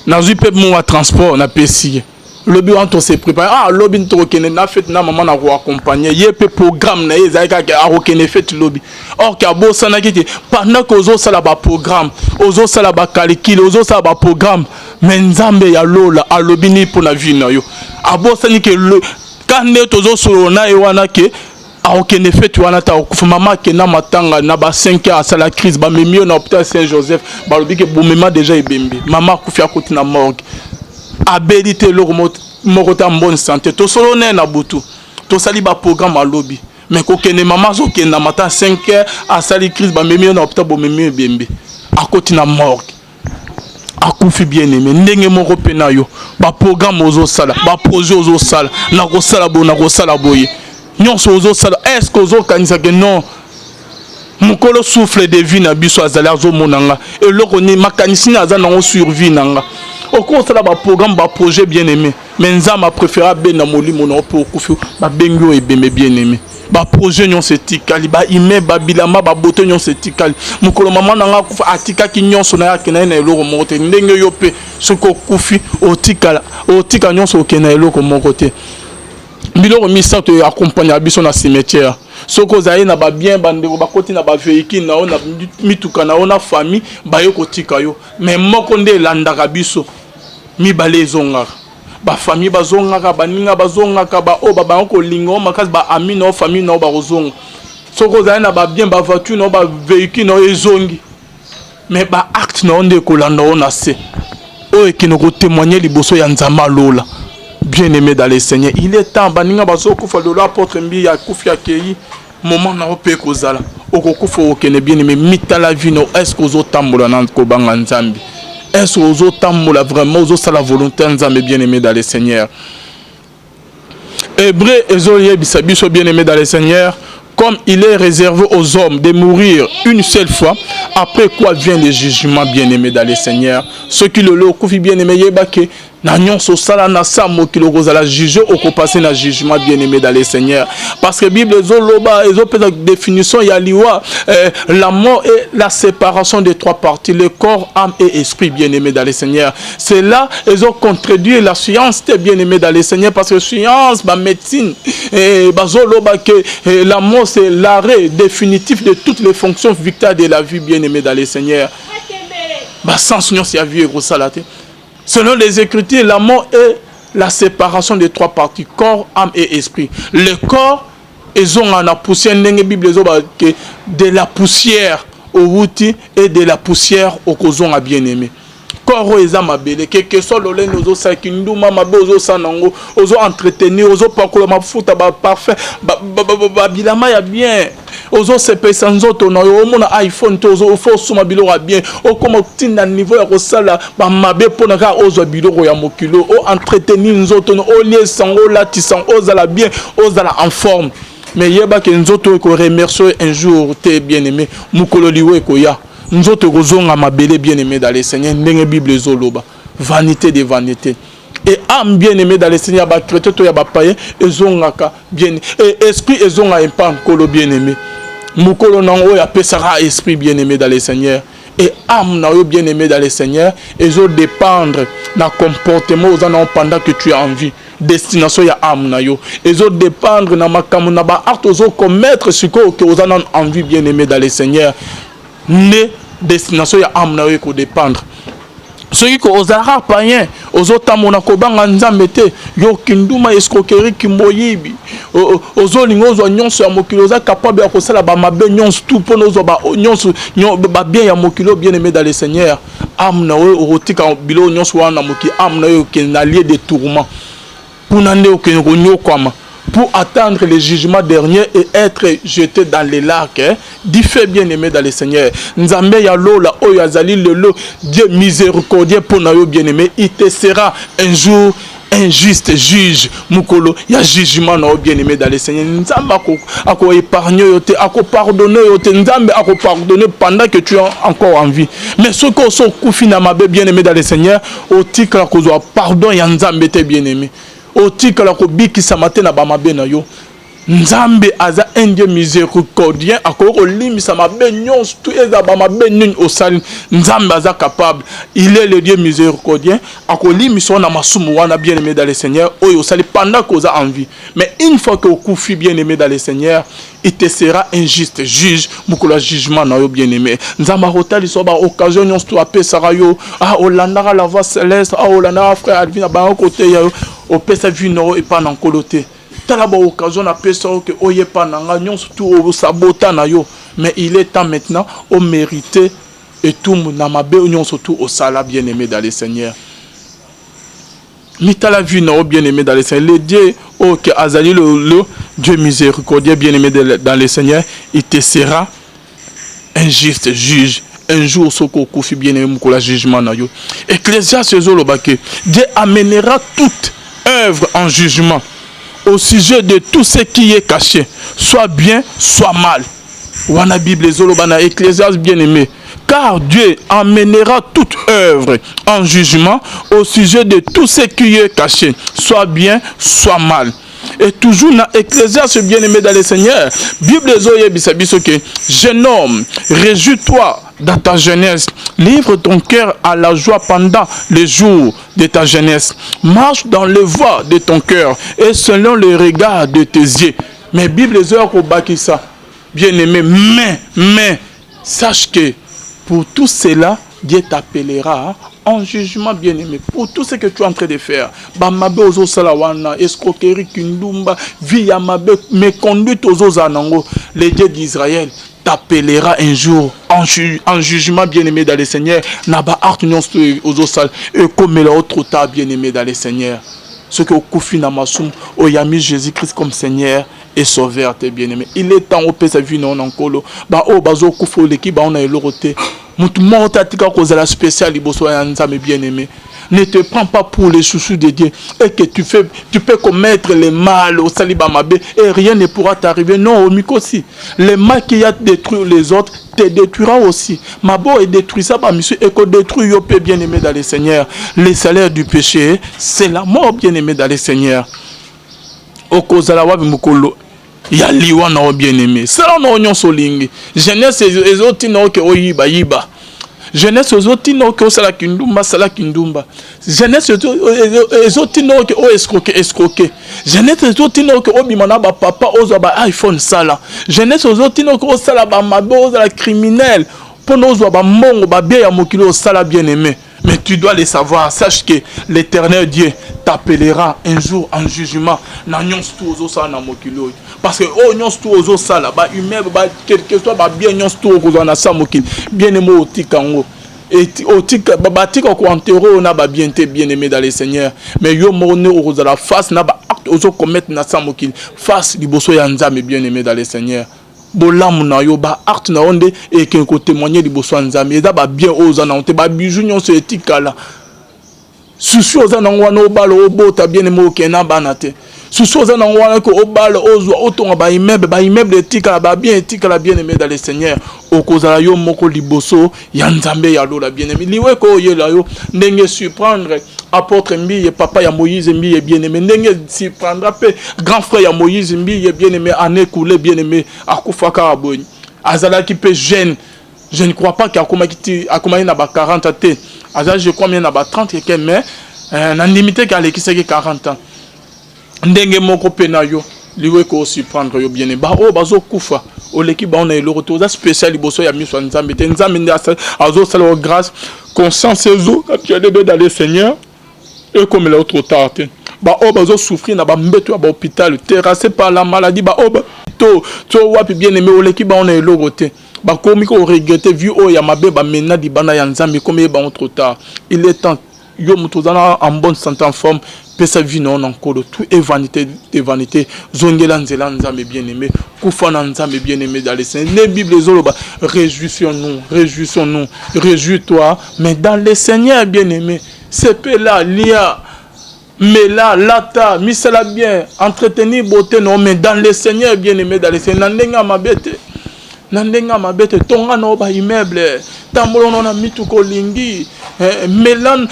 [SPEAKER 2] na zu pe mo transport na pesi lobby on se prépare lobby to kene na fête na maman na ko accompagner ye pe programme na ezaka ke a kene fête lobby or ka bo sana ki pendant que ozo sala ba programme ozo sala ba calcul ozo sala ba programme mais nzambe ya lola a lobby ni pour na vie na yo abo sani ke quand tozo solona e wana ke a aucun effet tu wana ta okufa mama ke na matanga na ba 5 ans à la crise ba memio na hôpital Saint-Joseph ba lobi ke bomema déjà ebembe mama kufi akoti na morgue abelité lo moko ta bonne santé to solona na butu to sali ba programme à lobby mais ko kene mama zo ke na matin 5 heures à sali crise ba memio na hôpital bomemio ebembe akoti na morgue akufi bien aimé ndenge moko pena yo ba programme ozo sala ba projet ozo sala na ko sala boye nyonso ozo sala est-ce que ozo kanisa que non mukolo souffle de vie na biso azali azo monanga et loko ni makanisi na za na survie nanga oko sala ba programme ba projet bien aimé mais nzama préféra ben na molimo na po okufi ba bengyo ebembe bien aimé ba projet nyon setikali ba ime ba bilama ba boto nyon setikali mukolo mama nanga kufa atika ki nyonso na yake na eloko mokote ndenge yo pe soko kufi otika nyonso okena eloko mokote biloko misato accompagner biso na cimetière soko zaye na ba bien bandeko ba koti na ba véhicule na ona mituka na ona famille ba yo kotika yo mais moko nde landaka biso mi balezonga ba famille bazongaka baninga bazongaka ba o ba ko lingo makasi ba ami na famille na ba kozonga soko zaye na ba bien ba voiture na ba véhicule na ezongi mais ba acte na onde kolanda ona se o ekino ko témoigner liboso ya nzamba lola bien aimé dans le Seigneur il est temps baninga bazokufa lolo apôtre mbi ya kufi akei moment na ope kozala okokufa okene bien aimé mitala vie no est-ce que ozotambola na kobanga nzambi est-ce que ozotambola vraiment ozosala volonté nzambe bien aimé dans le Seigneur Hébreu ezoye bisabiso bien aimé dans le Seigneur comme il est réservé aux hommes de mourir une seule fois, après quoi vient le jugement bien-aimé dans le Seigneur. Ce qui le lot, bien-aimé, na nyonso sala na sa mokilo kozala juge okopase na jugement bien-aimé dans le Seigneur. Parce que Bible ezoloba ezopesa définition ya liwa la mort et la séparation des trois parties, le corps, âme et esprit bien-aimé dans le Seigneur. C'est là ezo contredire la science bien-aimé dans le Seigneur, parce que science ba médecine bazoloba que la mort c'est l'arrêt définitif de toutes les fonctions vitales de la vie bien-aimé dans le Seigneur. Ba sens nyonso ya vie ekosala te. Selon les Écritures, la mort est la séparation des trois parties, corps, âme et esprit. Le corps, ils ont la poussière, de la poussière au outil et de la poussière au cozon à bien-aimé. Corps est à ma belle, que soit le lait, nous sommes kindou, ma beau, sanango, ozo entretenir, ozo parcours, ma fout, parfait, bilama ya bien. Ozo se paye sans autre, on a mon iPhone, ozo faut suma bilo bien. O comme tin niveau ya kosala, ba mabe pona ka ozo bilo ya mokilo, o entretenir nous autres, o lié sango la tisan, ozala bien, ozala en forme. Mais yeba que nous autres ko remercier un jour t'es bien-aimé, mukolo liwe ko ya. Nous autres kozonga mabele bien-aimé dans le Seigneur, ndenge Bible zoloba, vanité de vanité. Et âme bien-aimé dans le Seigneur, ba chrétien to ya ba païen, ezongaka bien, et esprit ezonga impa kolo bien-aimé. Mukolo nango ya pesara esprit bien-aimé dans le Seigneur. Et âme na yo bien-aimé dans le Seigneur, ezo dépendre na comportement aux anons pendant que tu as envie. Destination ya âme na yo. Ezo dépendre na makamu na ba art ozo commettre ce que aux anons envie bien-aimé dans le Seigneur. Ne destination ya âme na yo ko dépendre. Ceux qui ozara païen, ozota monako banga nzambe te, yo kinduma escroquerie kimoyibi. Ozolingo zo nyonso ya mokilo za capable ya kosala ba mabe nyonso tout pour nous ba nyonso ba bien ya mokilo bien-aimé dans le Seigneur. Âme na yo otika bilo nyonso wana moki âme na yo ke na lieu de tourment. Pour nande o ke nyokama. Pour attendre le jugement dernier et être jeté dans les lacs du fait bien-aimé dans le Seigneur. Nzambe ya lola o yazali lelo Dieu miséricordieux pour na yo bien-aimé, il te sera un jour un juste juge mukolo ya jugement na yo bien-aimé dans le Seigneur. Nzambe ako épargner yo te, ako pardonner yo te, Nzambe ako pardonner pendant que tu es encore en vie. Mais ce que so kufi na mabe bien-aimé dans le Seigneur, o tikla ko zo pardon ya Nzambe te bien-aimé. Otika la kobiki samate na bamabe na yo. Nzambe aza un Dieu miséricordieux akoko limisa mabe nyonso tout eza bamabe nini osali. Nzambe aza capable. Il est le Dieu miséricordieux akoko limisa na masumu wana bien-aimé dans le Seigneur oyo osali pendant que oza en vie. Mais une fois que okufi bien-aimé dans le Seigneur, il te sera un juste juge mukolo jugement na yo bien-aimé. Nzamba rotali so ba occasion nyonso to apesaka yo olandaka la voix céleste olandaka frère Alvin ba côté ya yo opesa vie no et pas nan kolote. Tala ba occasion na pesa que oye pas nanga nyonso tout sabota na yo. Mais il est temps maintenant au mériter et tout na mabe nyonso tout au sala bien-aimé dans le Seigneur. Mitala vie no bien-aimé dans le Seigneur. Le Dieu que azali le Dieu miséricordieux bien-aimé dans le Seigneur, il te sera un juste juge. Un jour, ce qu'on confie bien-aimé pour le jugement na yo. Ecclésiaste zolobake, Dieu amènera toute œuvre en jugement au sujet de tout ce qui est caché, soit bien, soit mal. Wana Bible zolobana Ecclésiaste bien-aimé. Car Dieu amènera toute œuvre en jugement au sujet de tout ce qui est caché, soit bien, soit mal. Et toujours dans Ecclésiaste bien-aimé dans le Seigneur, Bible zoye bisabiso que jeune homme, réjouis-toi dans ta jeunesse, livre ton cœur à la joie pendant les jours de ta jeunesse, marche dans les voies de ton cœur et selon le regard de tes yeux. Mais Bible zoye ko bakisa bien-aimé, mais sache que pour tout cela, Dieu t'appellera en jugement bien-aimé. Pour tout ce que tu es en train de faire, Bamabe ozo salawana, escroquerie, kindumba, via mabe, mes conduites ozo zanango, le Dieu d'Israël t'appellera un jour en jugement bien-aimé dans le Seigneur. Naba art nyonso ozo sal, et comme la autre ta bien-aimé dans le Seigneur. Ce que au koufi namasum, au yami Jésus-Christ comme Seigneur et sauveur tes bien-aimés. Il est temps au pesa vie non encore. Ba o bazo koufo leki ba on a eloroté. Mutu morta tika kozala spécial liboso ya nzambe bien-aimé. ne te prends pas pour les chouchous de Dieu et que tu peux commettre le mal au Salibamabé et rien ne pourra t'arriver. Non, au Mikosi, le mal qui a détruit les autres te détruira aussi. Mabo est détruit ça, monsieur, et qu'on détruit Yopé bien-aimé dans le Seigneur. Le salaire du péché, c'est la mort bien-aimé dans le Seigneur. Okozalawa bimukolo. Ya liwa na bien-aimé. Ça on onyon solingi. Jeunesse ezoti na ke oyiba yiba. Jeunesse ezoti na ke osala kindumba sala kindumba. Jeunesse ezoti na ke o escroquer. Jeunesse ezoti na ke obimana ba papa ozo ba iPhone sala. Jeunesse ezoti na ke osala ba mabe osala criminel. Pour ozo ba mongo ba bien ya mokilo osala bien-aimé. Mais tu dois le savoir, sache que l'Éternel Dieu t'appellera un jour en jugement. Parce que oh nyons tout aux ça là, bah humain, bah quelque soit bah bien nyons tout aux na sa mokil, bien aimé au tikango. Et au tik bah tika ko entero na ba bien aimé dans le Seigneur. Mais yo moné aux la face na ba acte aux commettre na sa mokil, face liboso ya nzambe bien aimé dans le Seigneur. Bolam na yo ba art na onde et qu'un côté témoigner liboso nzambe eza ba bien oza na onte ba bijou nyonso etikala susu oza na ngwana obalo obota bien aimé okena banate susu oza na ngwana ko obalo ozwa otonga ba immeuble etikala ba bien etikala bien aimé dans le Seigneur okozala yo moko liboso ya nzambe ya lola bien aimé liwe ko yela yo ndenge surprendre apôtre Mbiye papa ya Moïse Mbiye bien aimé ndenge surprendra pe grand frère ya Moïse Mbiye bien aimé année coulée bien aimé akufaka aboni azala ki pe jeune. Je ne crois pas qu'il y a na ba 40 ans. Je crois qu'il y a 30 et mais na limité qu'à l'équipe 40 ans. Ndenge moko penayo liwe ko surprendre yo bien ba o bazo kufa o l'équipe ba on a le retour spécial liboso ya miso nzambe te nzambe ndi azo sala grâce conscience zo actuellement dans le Seigneur et comme l'autre tard ba o bazo souffrir na ba mbeto ba hôpital terrassé par la maladie ba o to wapi bien aimé o l'équipe ba on a le retour ba komi ko regretter vu o ya mabe ba mena di bana ya nzambe comme ba trop tard. Il est temps yo mutozana en bonne santé en forme pesa vie non encore tout est vanité de vanité zongela nzela nzambe bien aimé kufa na nzambe bien aimé dans les saints les bibles zoloba réjouissons-nous réjouis-toi mais dans le Seigneur bien aimé c'est peu là lia mais là lata misala bien entretenir beauté non mais dans le Seigneur bien aimé dans les saints nandenga mabete nandenga mabete tonga no ba immeuble tambolo na mituko lingi melan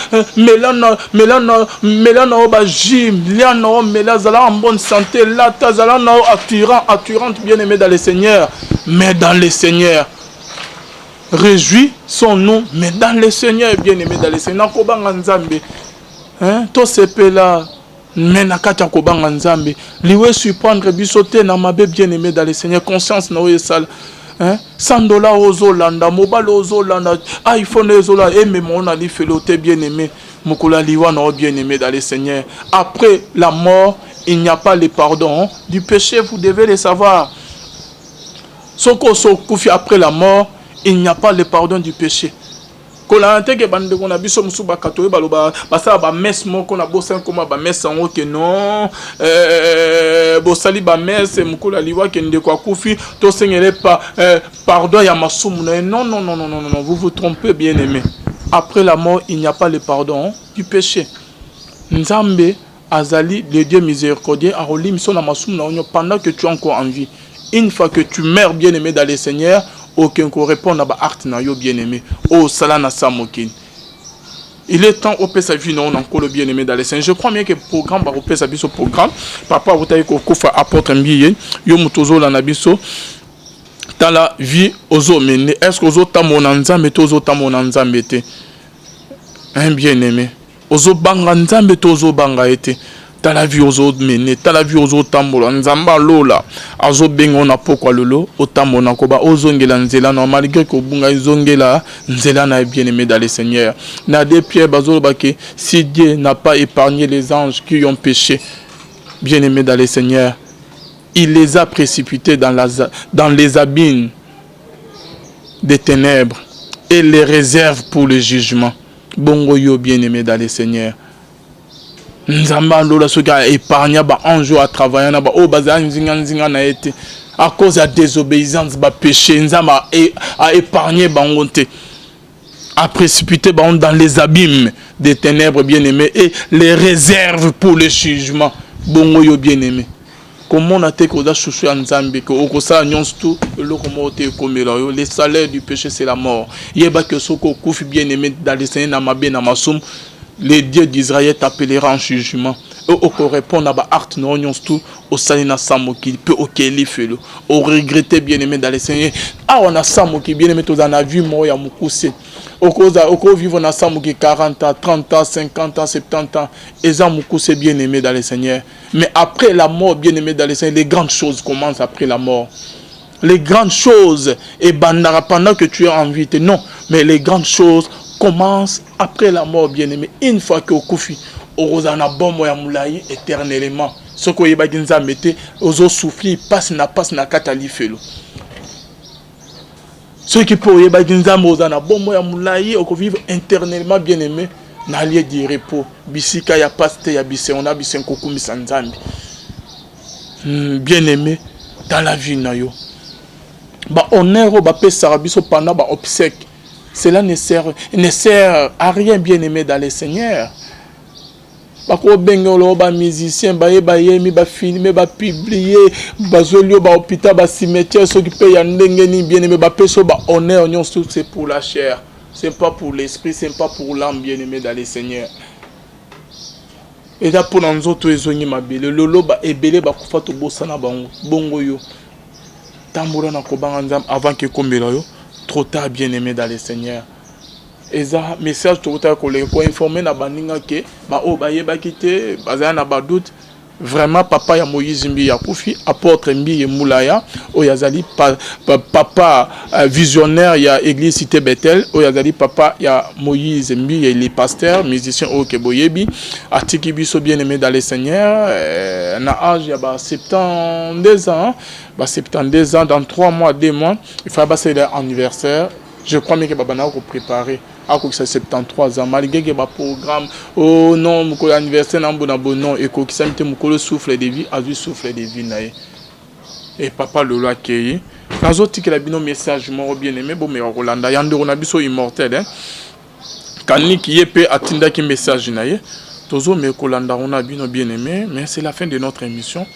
[SPEAKER 2] ba gym liano melazala en bonne santé la tazala na attirante bien aimé dans le Seigneur mais dans le Seigneur réjouissons-nous mais dans le Seigneur bien aimé dans le Seigneur ko banga nzambe to sepe là mais na kati ko banga nzambe liwe surprendre bisote na mabe bien aimé dans le Seigneur conscience na oyesala $100 aux Olanda, mobile aux Olanda, iPhone aux Olanda, et même on a dit feloté bien aimé, Mukula Liwa n'a bien aimé dans le Seigneur. Après la mort, il n'y a pas le pardon du péché, vous devez le savoir. Soko Koufi après la mort, il n'y a pas le pardon du péché. Kolante ke bande ko na biso musu bakatoye baloba basa ba messe moko na bosa koma ba messe en que non bosali ba messe mukula liwa ke ndeko akufi to sengele pas pardon ya masumu non vous vous trompez bien aimé après la mort il n'y a pas le pardon du péché Nzambe azali le Dieu miséricordieux a rolim son na masumu na onyo pendant que tu es encore en vie une fois que tu meurs bien aimé dans le Seigneur aucun ko répond à ba art na yo bien aimé oh sala na samokin il est temps au pesa vie non encore le bien aimé dans les saints je crois bien que programme ba au pesa biso programme papa vous taille ko kufa apôtre Mbiye yo mutozo la na biso dans la vie ozo mene est-ce que ozo tamona nzambe tozo tamona nzambe te un bien aimé ozo banga nzambe tozo banga ete dans la vie aux autres mené dans la vie aux autres tambola nzamba lola azo bengo na pokwa lolo otamona ko ba ozongela nzela no malgré ko bunga izongela nzela na bien aimé dans le Seigneur na des pierres bazolo bake si Dieu n'a pas épargné les anges qui ont péché bien aimé dans le Seigneur il les a précipités dans les abîmes des ténèbres et les réserve pour le jugement bongo yo bien aimé dans le Seigneur Nzamba lola soka épargna ba ange à travailler na ba o baza nzinga na été à cause de la désobéissance ba péché nzamba a épargné bangonte à précipiter dans les abîmes des ténèbres, bien-aimés, et les réserves pour le jugement. Bongo yo bien-aimé. Comment on a été qu'on a chouchou en Zambie, qu'on a annonce tout, le salaire du péché c'est la mort. Il y a que ce qu'on a bien-aimé dans les Seigneurs, les dieux d'Israël t'appellera en jugement. Au répond à art non tout au salina samo qui peut auquel fait au regretter bien aimé dans les Seigneurs. Ah on a samo qui bien aimé tous en a vu moi ya mukuse. Au vivre na samo qui 40 ans, 30 ans, 50 ans, 70 ans et ça mukuse bien aimé dans les Seigneurs. Mais après la mort bien aimé dans les Seigneurs, les grandes choses commencent après la mort. Les grandes choses et bandara pendant que tu es en vie, non, mais les grandes choses commence après la mort, bien-aimé. Une fois que au koufi, au rosana bon moya moulaye éternellement. Ce que yeba ginza mette, ozo souffli passe na katali felo. Ce qui peut yeba ginza mozana bon moya moulaye au vivre éternellement, bien-aimé. Na lieu de repos. Bisika ya paste ya bise on a bisen kokumi sanzambi. Bien-aimé dans la vie na yo. Ba honneur ba pe sarabiso pendant ba obsèque. Cela ne sert à rien, bien-aimé dans le Seigneur. Bako bengolo ba musicien ba yemi ba filmer ba publier ba zolio ba hôpital ba cimetière ceux qui payent ndengeni bien-aimé ba peso ba honneur on tout c'est pour la chair, c'est pas pour l'esprit, c'est pas pour l'âme, bien-aimé dans le Seigneur. Et là pour nous autres ezongi mabele lolo ba ebele ba kufa to bosana bongo yo. Tamboura na kobanga nzam avant que kombela yo. Trop tard, bien-aimé dans le Seigneur. Et ça, message tout à collègue pour informer na baninga que ba o ba yeba kité bazana na ba doute vraiment papa ya Moïse Mbi ya Koufi apôtre Mbi Moulaya o yazali papa visionnaire ya église cité Bethel o yazali papa ya Moïse Mbi et les pasteurs musiciens au Keboyebi atiki biso bien-aimé dans le Seigneur na âge ya ba 72 ans ba 72 ans dans 3 mois 2 mois il faut passer leur anniversaire. Je crois que Babana a préparé à 73 ans malgré que le programme oh non mon anniversaire n'a pas bon non et que ça me souffle de vie a vu souffle de vie naïe et papa le l'a accueilli dans autres que la bino message mon bien aimé bon mais Rolanda yande on a biso immortel hein quand ni qui peut atteindre qui message naïe toujours mais Rolanda on a bino bien aimé mais c'est la fin de notre émission.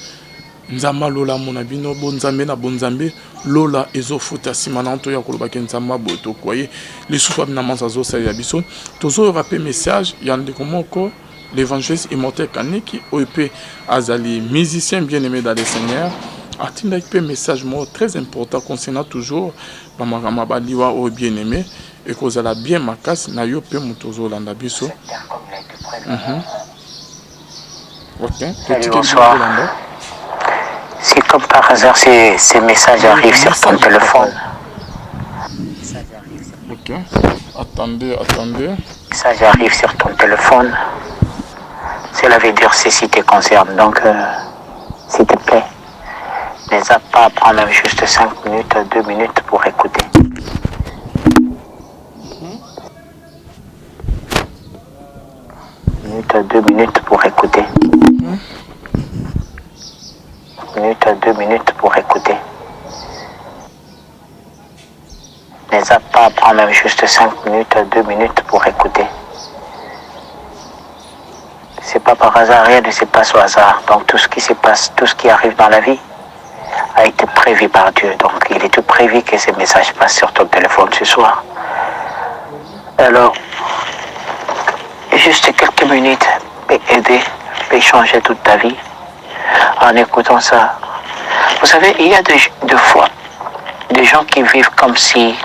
[SPEAKER 2] Nzama lola monabino bonzambe na bonzambe lola ezofuta simananto ya kolobaki nzama boto koye les souffles na manzazo sa ya biso tozo rappel message yande komoko l'évangéliste immortel kaniki OEP azali musicien bien-aimé dans le Seigneur atinda pe message mo très important concernant toujours bamarama baliwa o bien-aimé et kozala bien makas na yo pe mutozo landa biso. OK.
[SPEAKER 1] Bonsoir. Si comme par hasard ces messages arrivent sur ton téléphone.
[SPEAKER 2] Ok. Attendez.
[SPEAKER 1] Message arrive sur ton téléphone. Cela veut dire ceci te concerne. Donc, s'il te plaît, n'hésite pas à prendre même juste 5 minutes, 2 minutes pour écouter. Deux minutes pour écouter. 2 minutes pour écouter. N'hésite pas à prendre même juste 5 minutes, 2 minutes pour écouter. C'est pas par hasard, rien ne se passe au hasard. Donc tout ce qui se passe, tout ce qui arrive dans la vie a été prévu par Dieu. Donc il est tout prévu que ces messages passent sur ton téléphone ce soir. Alors, juste quelques minutes peut aider, peut changer toute ta vie en écoutant ça. Vous savez, il y a deux fois des gens qui vivent comme si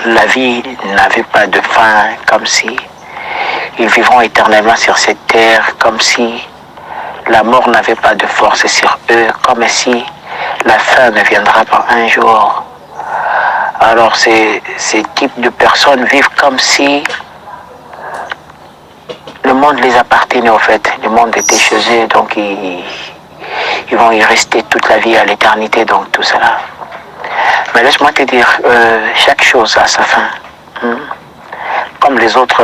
[SPEAKER 1] la vie n'avait pas de fin, comme si ils vivront éternellement sur cette terre, comme si la mort n'avait pas de force sur eux, comme si la fin ne viendra pas un jour. Alors ces types de personnes vivent comme si le monde les appartenait au fait, le monde était chez eux, donc ils vont y rester toute la vie à l'éternité, donc tout cela. Mais laisse-moi te dire, chaque chose a sa fin. Comme les autres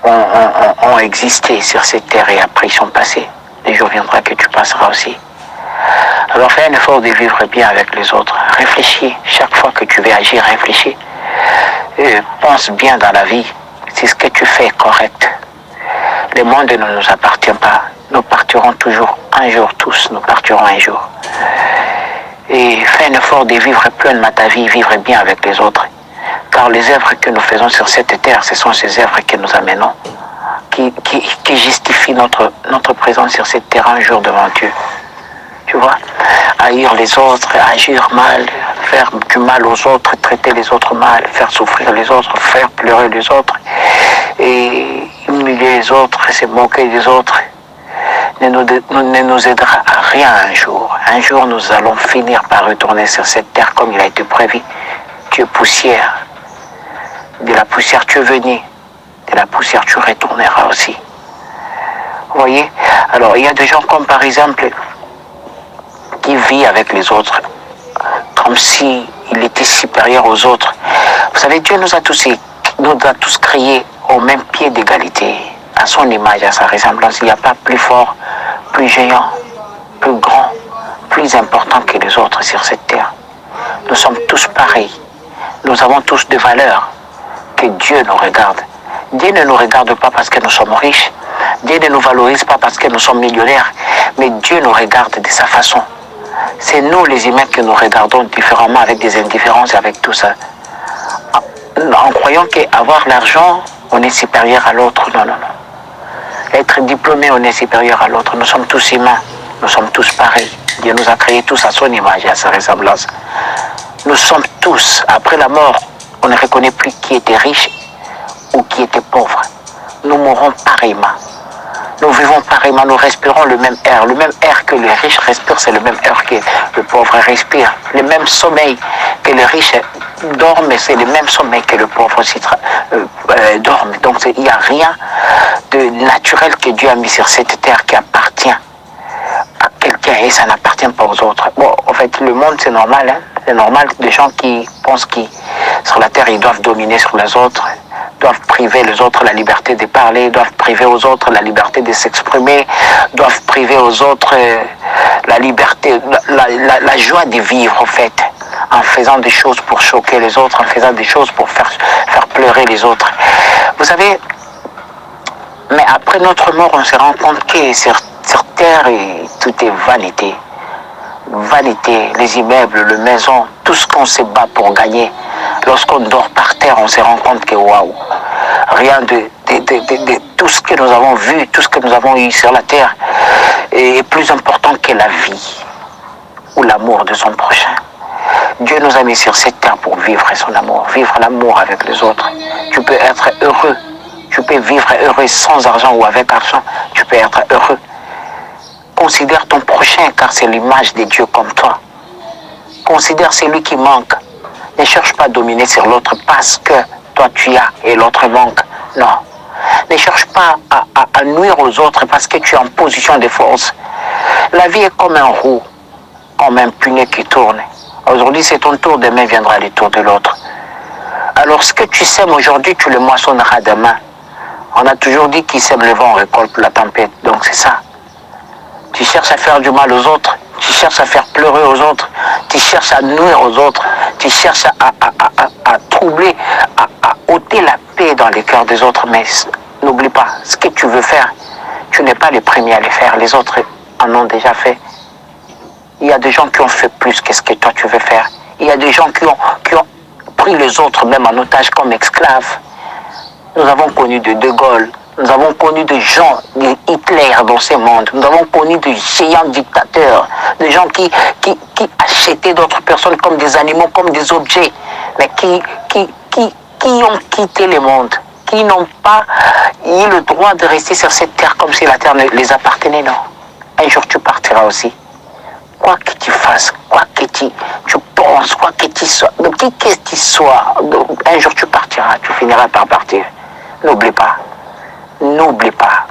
[SPEAKER 1] ont existé sur cette terre et après ils sont passés, le jour viendra que tu passeras aussi. Alors fais un effort de vivre bien avec les autres. Réfléchis, chaque fois que tu veux agir, réfléchis. pense bien dans la vie. Si ce que tu fais est correct, le monde ne nous appartient pas. Nous partirons toujours un jour tous, nous partirons un jour. Et fais un effort de vivre pleinement ta vie, vivre bien avec les autres. Car les œuvres que nous faisons sur cette terre, ce sont ces œuvres que nous amenons, qui justifient notre présence sur cette terre un jour devant Dieu. Tu vois, haïr les autres, agir mal, faire du mal aux autres, traiter les autres mal, faire souffrir les autres, faire pleurer les autres, et humilier les autres, se moquer des autres, ne nous aidera à rien un jour. Un jour, nous allons finir par retourner sur cette terre comme il a été prévu. Tu es poussière. De la poussière, tu es venu. De la poussière, tu retourneras aussi. Vous voyez? Alors, il y a des gens comme par exemple qui vivent avec les autres comme s'il était supérieur aux autres. Vous savez, Dieu nous a tous créés au même pied d'égalité, à son image, à sa ressemblance. Il n'y a pas plus fort, plus géant, plus grand, plus important que les autres sur cette terre. Nous sommes tous pareils. Nous avons tous des valeurs que Dieu nous regarde. Dieu ne nous regarde pas parce que nous sommes riches. Dieu ne nous valorise pas parce que nous sommes millionnaires. Mais Dieu nous regarde de sa façon. C'est nous les humains que nous regardons différemment, avec des indifférences et avec tout ça. En croyant qu'avoir l'argent, on est supérieur à l'autre. Non, non, non. Être diplômé, on est supérieur à l'autre. Nous sommes tous humains. Nous sommes tous pareils. Dieu nous a créés tous à son image et à sa ressemblance. Nous sommes tous, après la mort, on ne reconnaît plus qui était riche ou qui était pauvre. Nous mourrons pareillement. Nous vivons pareillement, nous respirons le même air. Le même air que les riches respirent, c'est le même air que le pauvre respire. Le même sommeil que les riches dorment, c'est le même sommeil que le pauvre aussi dorme. Donc il n'y a rien de naturel que Dieu a mis sur cette terre qui appartient à quelqu'un et ça n'appartient pas aux autres. Bon, en fait, le monde, c'est normal. Hein? C'est normal des gens qui pensent que sur la terre, ils doivent dominer sur les autres, doivent priver les autres la liberté de parler, doivent priver aux autres la liberté de s'exprimer, doivent priver aux autres la liberté, la joie de vivre, en fait, en faisant des choses pour choquer les autres, en faisant des choses pour faire pleurer les autres. Vous savez, mais après notre mort, on se rend compte que sur terre, tout est vanité. Vanité, les immeubles, les maisons, tout ce qu'on se bat pour gagner. Lorsqu'on dort par terre, on se rend compte que waouh, rien de tout ce que nous avons vu, tout ce que nous avons eu sur la terre est plus important que la vie ou l'amour de son prochain. Dieu nous a mis sur cette terre pour vivre son amour, vivre l'amour avec les autres. Tu peux être heureux, tu peux vivre heureux sans argent ou avec argent, tu peux être heureux. Considère ton prochain car c'est l'image de Dieu comme toi. Considère celui qui manque. Ne cherche pas à dominer sur l'autre parce que toi tu as et l'autre manque. Non. Ne cherche pas à nuire aux autres parce que tu es en position de force. La vie est comme un roue, comme un punier qui tourne. Aujourd'hui c'est ton tour, demain viendra le tour de l'autre. Alors ce que tu sèmes aujourd'hui, tu le moissonneras demain. On a toujours dit qu'il sème le vent, récolte la tempête. Donc c'est ça. Tu cherches à faire du mal aux autres, tu cherches à faire pleurer aux autres, tu cherches à nuire aux autres, tu cherches à troubler, à ôter la paix dans les cœurs des autres. Mais n'oublie pas, ce que tu veux faire, tu n'es pas le premier à le faire, les autres en ont déjà fait. Il y a des gens qui ont fait plus que ce que toi tu veux faire. Il y a des gens qui ont pris les autres même en otage comme esclaves. Nous avons connu De Gaulle. Nous avons connu des gens, des Hitler dans ce monde. Nous avons connu des géants dictateurs, des gens qui achetaient d'autres personnes comme des animaux, comme des objets, mais qui ont quitté le monde, qui n'ont pas eu le droit de rester sur cette terre comme si la terre ne les appartenait. Non. Un jour tu partiras aussi. Quoi que tu fasses, quoi que tu penses, quoi que tu sois, de qui que tu sois, un jour tu partiras, tu finiras par partir. N'oublie pas. N'oublie pas,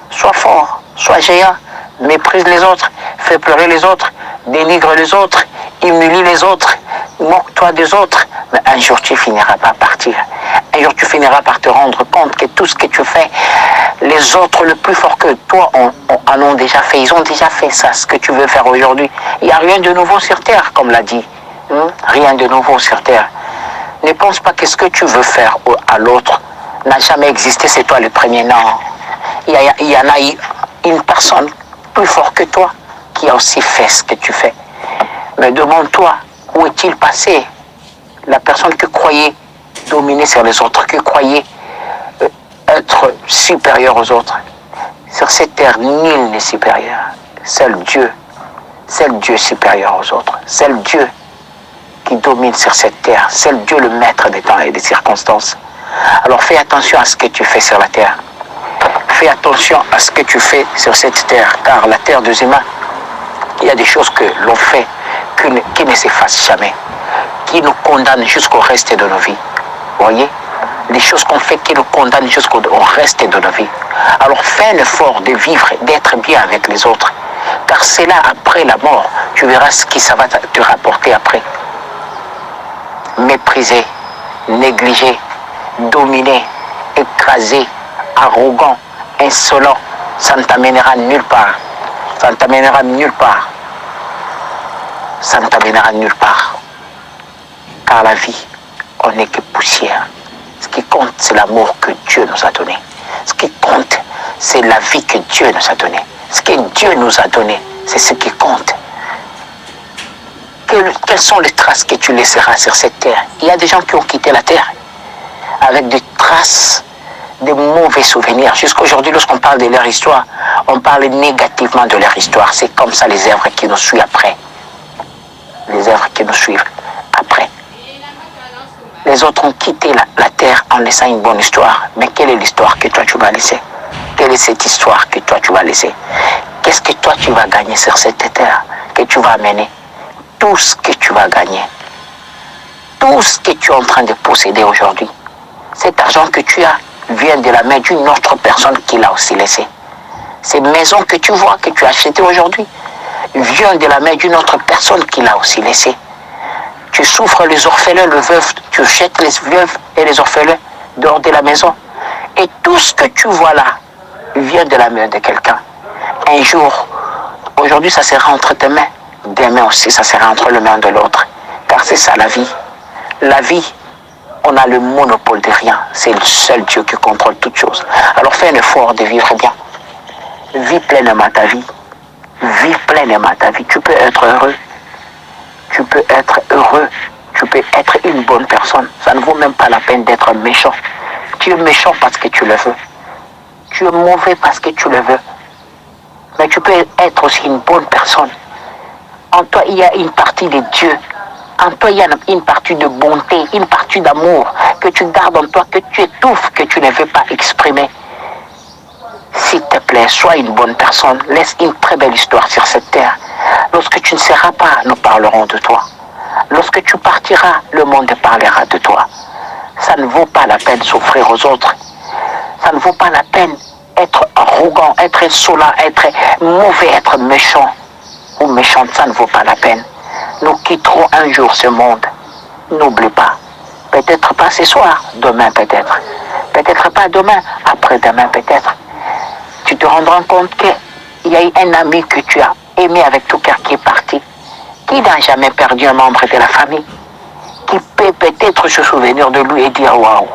[SPEAKER 1] sois fort, sois géant, méprise les autres, fais pleurer les autres, dénigre les autres, humilie les autres, moque-toi des autres, mais un jour tu finiras par partir. Un jour tu finiras par te rendre compte que tout ce que tu fais, les autres le plus fort que toi en ont déjà fait. Ils ont déjà fait ça, ce que tu veux faire aujourd'hui. Il n'y a rien de nouveau sur terre, comme l'a dit. Rien de nouveau sur terre. Ne pense pas que ce que tu veux faire à l'autre n'a jamais existé, c'est toi le premier. Non. Il y en a une personne plus forte que toi qui a aussi fait ce que tu fais. Mais demande-toi, où est-il passé? La personne que croyait dominer sur les autres, que croyait être supérieur aux autres. Sur cette terre, nul n'est supérieur. Seul Dieu est supérieur aux autres. Seul Dieu qui domine sur cette terre. Seul Dieu le maître des temps et des circonstances. Alors fais attention à ce que tu fais sur la terre. Fais attention à ce que tu fais sur cette terre, car la terre des humains, il y a des choses que l'on fait qui ne s'effacent jamais, qui nous condamnent jusqu'au reste de nos vies. Vous voyez? Les choses qu'on fait qui nous condamnent jusqu'au reste de nos vies. Alors fais l'effort de vivre, d'être bien avec les autres. Car c'est là, après la mort, tu verras ce que ça va te rapporter après. Mépriser, négliger, dominer, écraser, arrogant, insolent, ça ne t'amènera nulle part. Ça ne t'amènera nulle part. Ça ne t'amènera nulle part. Car la vie, on n'est que poussière. Ce qui compte, c'est l'amour que Dieu nous a donné. Ce qui compte, c'est la vie que Dieu nous a donnée. Ce que Dieu nous a donné, c'est ce qui compte. Quelles sont les traces que tu laisseras sur cette terre? Il y a des gens qui ont quitté la terre avec des traces, de mauvais souvenirs. Jusqu'aujourd'hui, lorsqu'on parle de leur histoire, on parle négativement de leur histoire. C'est comme ça les œuvres qui nous suivent après. Les œuvres qui nous suivent après. Les autres ont quitté la terre en laissant une bonne histoire. Mais quelle est l'histoire que toi tu vas laisser? Quelle est cette histoire que toi tu vas laisser? Qu'est-ce que toi tu vas gagner sur cette terre que tu vas amener? Tout ce que tu vas gagner, tout ce que tu es en train de posséder aujourd'hui, cet argent que tu as vient de la main d'une autre personne qui l'a aussi laissé. Ces maisons que tu vois, que tu as achetées aujourd'hui, viennent de la main d'une autre personne qui l'a aussi laissé. Tu souffres les orphelins, le veuve, tu jettes les veuves et les orphelins dehors de la maison. Et tout ce que tu vois là vient de la main de quelqu'un. Un jour, aujourd'hui ça sera entre tes mains, demain aussi ça sera entre les mains de l'autre. Car c'est ça la vie. La vie, on a le monopole de rien. C'est le seul Dieu qui contrôle toutes choses. Alors fais un effort de vivre bien. Vis pleinement ta vie. Vis pleinement ta vie. Tu peux être heureux. Tu peux être heureux. Tu peux être une bonne personne. Ça ne vaut même pas la peine d'être méchant. Tu es méchant parce que tu le veux. Tu es mauvais parce que tu le veux. Mais tu peux être aussi une bonne personne. En toi, il y a une partie de Dieu. En toi, il y a une partie de bonté, une partie d'amour que tu gardes en toi, que tu étouffes, que tu ne veux pas exprimer. S'il te plaît, sois une bonne personne. Laisse une très belle histoire sur cette terre. Lorsque tu ne seras pas, nous parlerons de toi. Lorsque tu partiras, le monde parlera de toi. Ça ne vaut pas la peine souffrir aux autres. Ça ne vaut pas la peine être arrogant, être insolent, être mauvais, être méchant ou méchante. Ça ne vaut pas la peine. Nous quitterons un jour ce monde. N'oublie pas. Peut-être pas ce soir, demain peut-être. Peut-être pas demain, après-demain peut-être. Tu te rendras compte qu'il y a eu un ami que tu as aimé avec tout cœur qui est parti, qui n'a jamais perdu un membre de la famille, qui peut peut-être se souvenir de lui et dire waouh,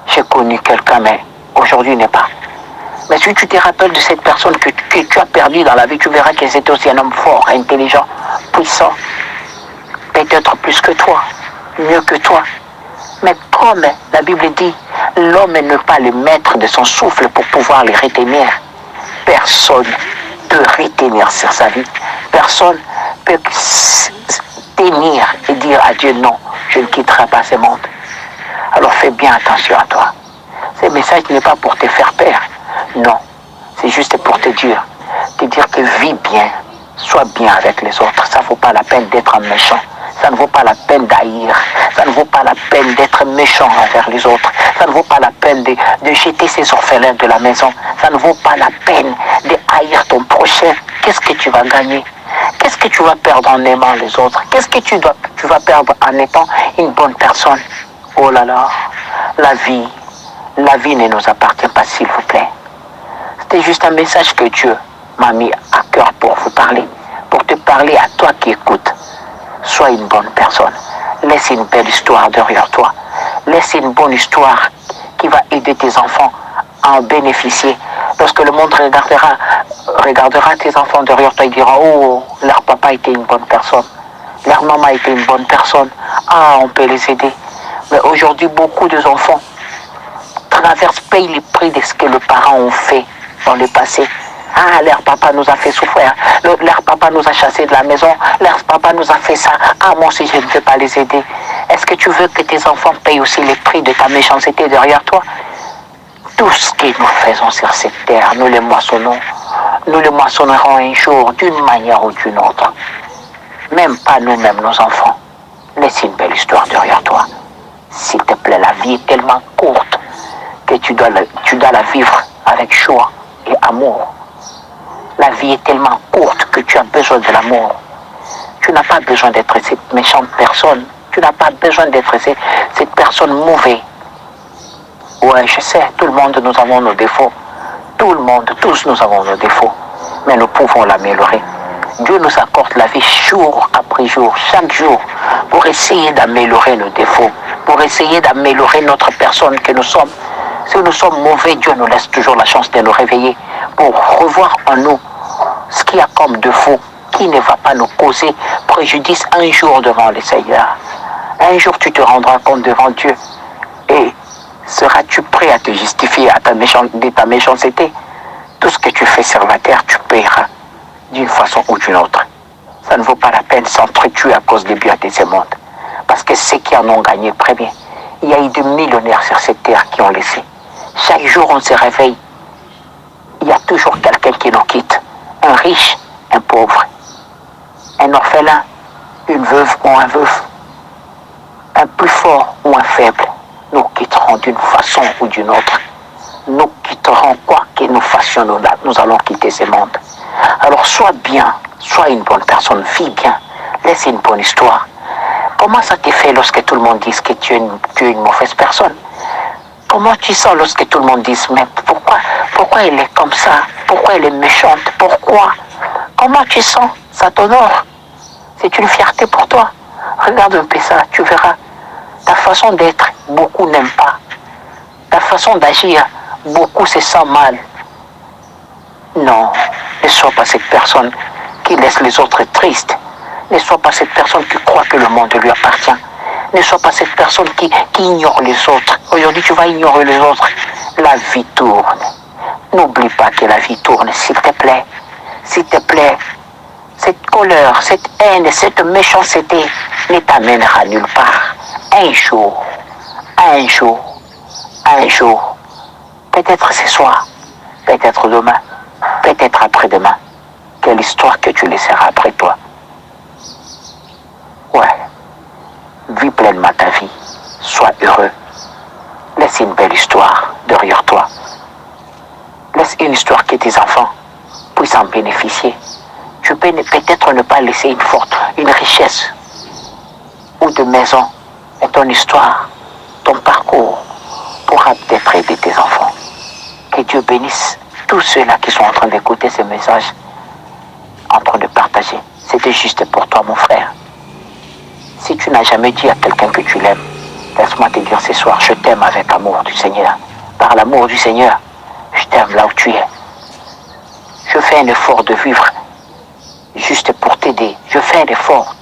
[SPEAKER 1] j'ai connu quelqu'un, mais aujourd'hui il n'est pas. Mais si tu te rappelles de cette personne que tu as perdue dans la vie, tu verras que c'était aussi un homme fort, intelligent, puissant, peut-être plus que toi, mieux que toi. Mais comme la Bible dit, l'homme n'est pas le maître de son souffle pour pouvoir le retenir. Personne ne peut retenir sur sa vie. Personne ne peut tenir et dire à Dieu non, je ne quitterai pas ce monde. Alors fais bien attention à toi. Ce message n'est pas pour te faire peur. Non, c'est juste pour te dire que vis bien, sois bien avec les autres. Ça ne vaut pas la peine d'être un méchant. Ça ne vaut pas la peine d'haïr. Ça ne vaut pas la peine d'être méchant envers les autres. Ça ne vaut pas la peine de jeter ces orphelins de la maison. Ça ne vaut pas la peine de haïr ton prochain. Qu'est-ce que tu vas gagner? Qu'est-ce que tu vas perdre en aimant les autres? Qu'est-ce que tu vas perdre en étant une bonne personne? Oh là là, la vie ne nous appartient pas, s'il vous plaît. C'était juste un message que Dieu m'a mis à cœur pour vous parler, pour te parler à toi qui écoutes. Sois une bonne personne. Laisse une belle histoire derrière toi. Laisse une bonne histoire qui va aider tes enfants à en bénéficier. Lorsque le monde regardera tes enfants derrière toi, il dira, oh, leur papa était une bonne personne. Leur maman était une bonne personne. Ah, on peut les aider. Mais aujourd'hui, beaucoup d'enfants payent les prix de ce que les parents ont fait dans le passé. Ah, leur papa nous a fait souffrir. Leur papa nous a chassés de la maison. Leur papa nous a fait ça. Ah, moi aussi, je ne peux pas les aider. Est-ce que tu veux que tes enfants payent aussi les prix de ta méchanceté derrière toi? Tout ce que nous faisons sur cette terre, nous les moissonnons. Nous les moissonnerons un jour d'une manière ou d'une autre. Même pas nous-mêmes, nos enfants. Laisse une belle histoire derrière toi. S'il te plaît, la vie est tellement courte que tu dois la vivre avec joie et amour. La vie est tellement courte que tu as besoin de l'amour. Tu n'as pas besoin d'être cette méchante personne. Tu n'as pas besoin d'être cette personne mauvaise. Ouais, je sais, tout le monde, nous avons nos défauts. Tout le monde, tous nous avons nos défauts. Mais nous pouvons l'améliorer. Dieu nous accorde la vie jour après jour, chaque jour, pour essayer d'améliorer nos défauts, pour essayer d'améliorer notre personne que nous sommes. Si nous sommes mauvais, Dieu nous laisse toujours la chance de nous réveiller pour revoir en nous ce qu'il y a comme défaut qui ne va pas nous causer préjudice un jour devant le Seigneur. Un jour, tu te rendras compte devant Dieu et seras-tu prêt à te justifier de ta méchanceté? Tout ce que tu fais sur la terre, tu paieras d'une façon ou d'une autre. Ça ne vaut pas la peine s'entretuer à cause des biens de ce monde. Parce que ceux qui en ont gagné premier, il y a eu des millionnaires sur cette terre qui ont laissé. Chaque jour, on se réveille. Il y a toujours quelqu'un qui nous quitte. Un riche, un pauvre. Un orphelin, une veuve ou un veuf. Un plus fort ou un faible. Nous quitterons d'une façon ou d'une autre. Nous quitterons quoi que nous fassions, nous allons quitter ce monde. Alors sois bien, sois une bonne personne, vis bien, laisse une bonne histoire. Comment ça te fait lorsque tout le monde dit que tu es une mauvaise personne? Comment tu sens lorsque tout le monde dit, mais pourquoi elle est comme ça? Pourquoi elle est méchante? Pourquoi? Comment tu sens? Ça t'honore. C'est une fierté pour toi. Regarde un peu ça, tu verras. Ta façon d'être, beaucoup n'aiment pas. Ta façon d'agir, beaucoup se sentent mal. Non, ne sois pas cette personne qui laisse les autres tristes. Ne sois pas cette personne qui croit que le monde lui appartient. Ne sois pas cette personne qui ignore les autres. Aujourd'hui, tu vas ignorer les autres. La vie tourne. N'oublie pas que la vie tourne, s'il te plaît. S'il te plaît. Cette colère, cette haine, cette méchanceté ne t'amènera nulle part. Un jour, peut-être ce soir, peut-être demain, peut-être après-demain, quelle histoire que tu laisseras après toi. Ouais, vis pleinement ta vie, sois heureux. Laisse une belle histoire derrière toi. Laisse une histoire que tes enfants puissent en bénéficier. Tu peux peut-être ne pas laisser une richesse ou de maison, mais ton histoire, ton parcours pourra peut-être aider tes enfants. Que Dieu bénisse tous ceux-là qui sont en train d'écouter ce message, en train de partager. C'était juste pour toi, mon frère. Si tu n'as jamais dit à quelqu'un que tu l'aimes, laisse-moi te dire ce soir, je t'aime avec l'amour du Seigneur. Par l'amour du Seigneur, je t'aime là où tu es. Je fais un effort de vivre juste pour t'aider. Je fais un effort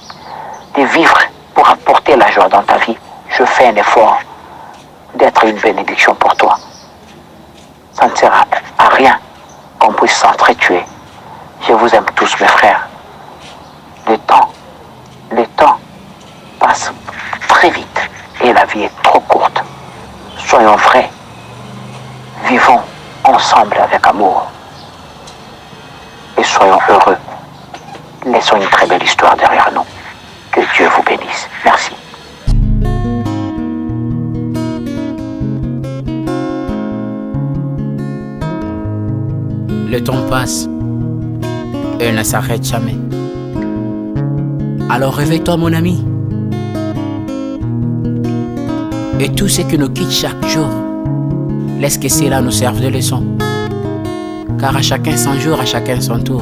[SPEAKER 1] de vivre pour apporter la joie dans ta vie. Je fais un effort d'être une bénédiction pour toi. Ça ne sert à rien qu'on puisse s'entretuer. Je vous aime tous, mes frères. Le temps passe très vite et la vie est trop courte. Soyons vrais. Vivons ensemble avec amour. Et soyons heureux. Laissons une très belle histoire derrière nous. Que Dieu vous bénisse. Merci.
[SPEAKER 3] Le temps passe et ne s'arrête jamais. Alors réveille-toi, mon ami. Et tout ce qui nous quitte chaque jour, laisse que cela nous serve de leçon. Car à chacun son jour, à chacun son tour.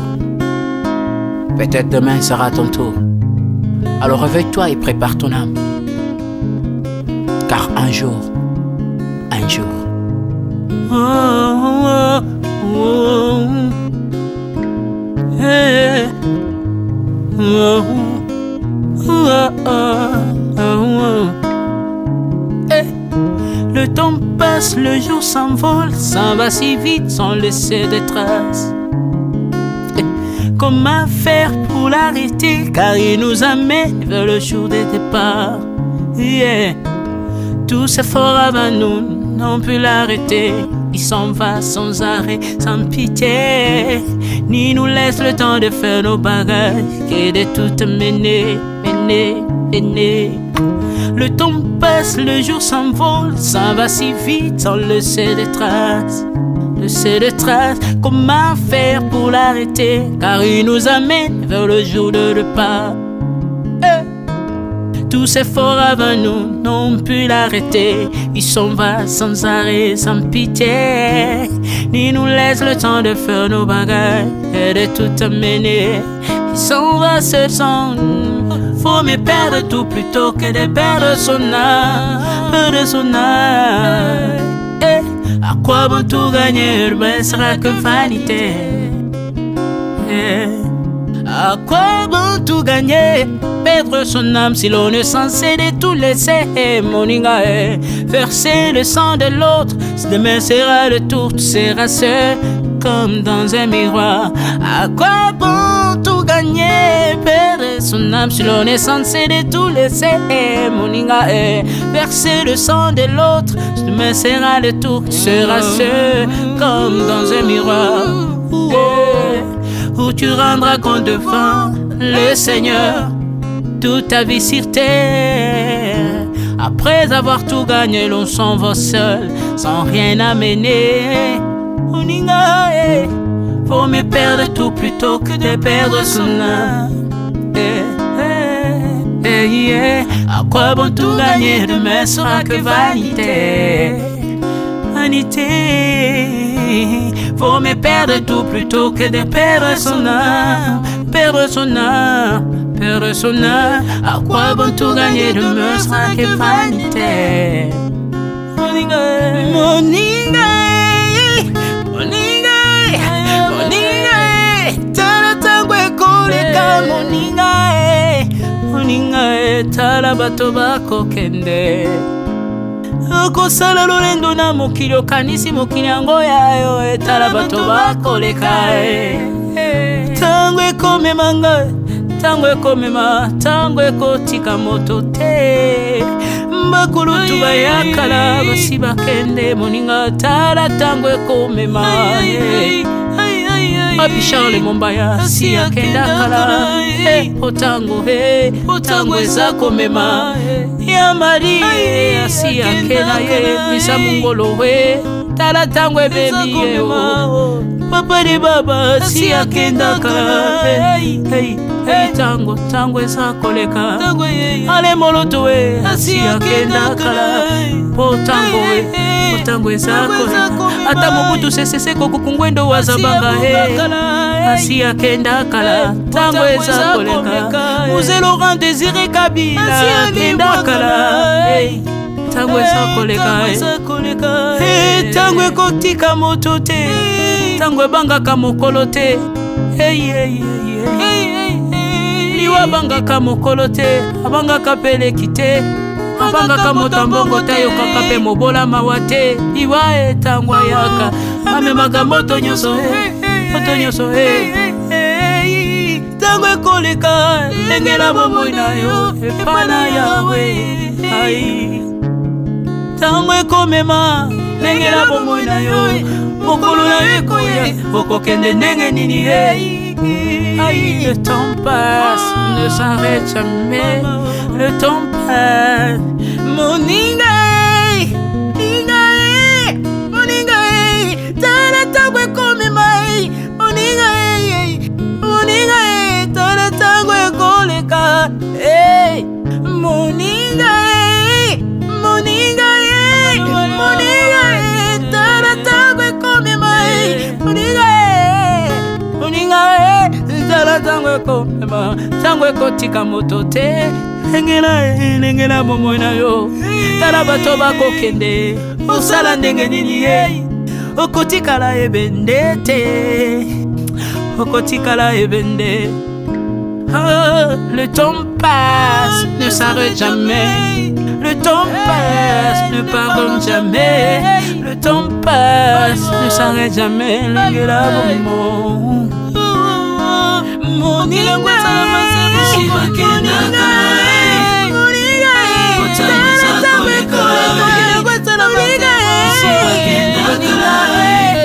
[SPEAKER 3] Peut-être demain sera ton tour. Alors réveille-toi et prépare ton âme. car un jour, le temps passe, le jour s'envole, s'en va si vite sans laisser de traces. Comment faire pour l'arrêter, car il nous amène vers le jour de départ. Tous ces forts avant nous n'ont pu l'arrêter. Il s'en va sans arrêt, sans pitié, ni nous laisse le temps de faire nos bagages, et de tout mener. Le temps passe, le jour s'envole, s'en va si vite sans laisser de traces. Comment faire pour l'arrêter, car il nous amène vers le jour de départ. Tous ces forts avant nous n'ont pu l'arrêter. Il s'en va sans arrêt, sans pitié, ni nous laisse le temps de faire nos bagages et de tout amener. Il s'en va seul sans nous. Faut me perdre tout plutôt que de perdre son âme, À quoi bon tout gagner, mais sera que vanité. À quoi bon tout gagner, perdre son âme si l'on est censé de tout laisser. Moninga, verser le sang de l'autre, demain sera le tour, tu seras seul comme dans un miroir. À quoi bon tout gagner, perdre son âme si l'on est censé de tout laisser. Moninga, verser le sang de l'autre, demain sera le tour, tu seras seul comme dans un miroir. Où tu rendras compte devant le Seigneur toute ta vie sur terre. Après avoir tout gagné, l'on s'en va seul, sans rien amener. Faut me perdre tout plutôt que de perdre son âme. À quoi bon tout gagner, demain sera que vanité. Faut me perdre tout plutôt que de perdre son âme. À quoi bon tout gagner, demain sera que vanité. Moninga, tala tangwe koleka. Moninga, tala bato bako kende. Kosala lolendo na mokili okanisi mokili yango yayo, tala bato bakoleka. Tango ekomema ngai, tango ekotika moto te. Bakulutu bayakala basi bakende. Moninga, tala tango ekomema. Papi Charles Mombaya si akenda kala. Otango eza komema. Ya Marie si akenda misa mungolo tala tango ebemi papa de baba si akenda kala. Tango eza koleka. Ale moloto si akenda kala. Tango eza koleka. Ata mobutu sesese kokukungwendo wazabanga asi akenda kala. Tango eza koleka. Muse Laurent Désiré Kabila akenda kala. Tango eza koleka. Tango ekotika moto te, tango ebangaka mokolo te. Liwa bangaka mokolo te, abangaka peleki te. Abangaka motambongo te, yokaka pe mobola mawa te. Liwa tango ayaka amemaka moto nyonso tango ekoleka. Engela bomoi na yo epana yawe. Tango ekomema engela bomoi na yo. Mokolo na yo ekoya okokende ndenge nini. Le temps passe, ne s'arrête jamais. Le temps passe. Moninga, tala tango ekomema. Moninga, tala tango ekoleka. Moninga, tala tango ekomema. Moninga, tala tango ekomema. Tango ekotika moto te, Lengela bomoi na yo. Tala bato bakokende osala ndenge nini ye. Okotikala ebende te. Okotikala ebende. Le temps passe, ne s'arrête jamais. Le temps passe, ne pardonne jamais. Le temps passe, ne s'arrête jamais. Lengela bomoi. Moni lengwa salama shiva kenaka.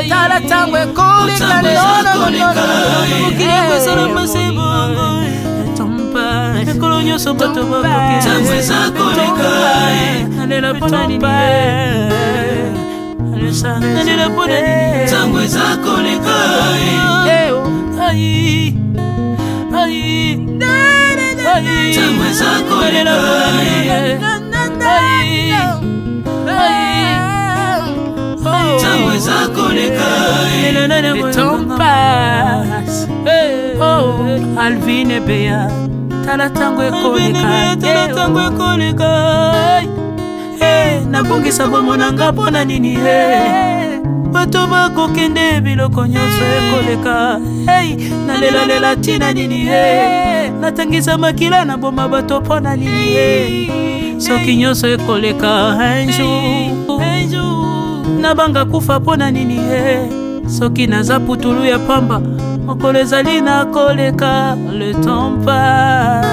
[SPEAKER 3] Tala tangwe kolika le temps passe. Oh, Alvin et Béa. Tala tango ekoleka. Nabongisa bomona nga pona nini bato bakokende biloko nyonso ekoleka. Nalela tina nini natangisa makila na boma bato pona nini soki nyonso ekoleka. Un jour nabanga kufa pona nini soki naza putulu ya pamba mokolo ezali na koleka. Le temps passe.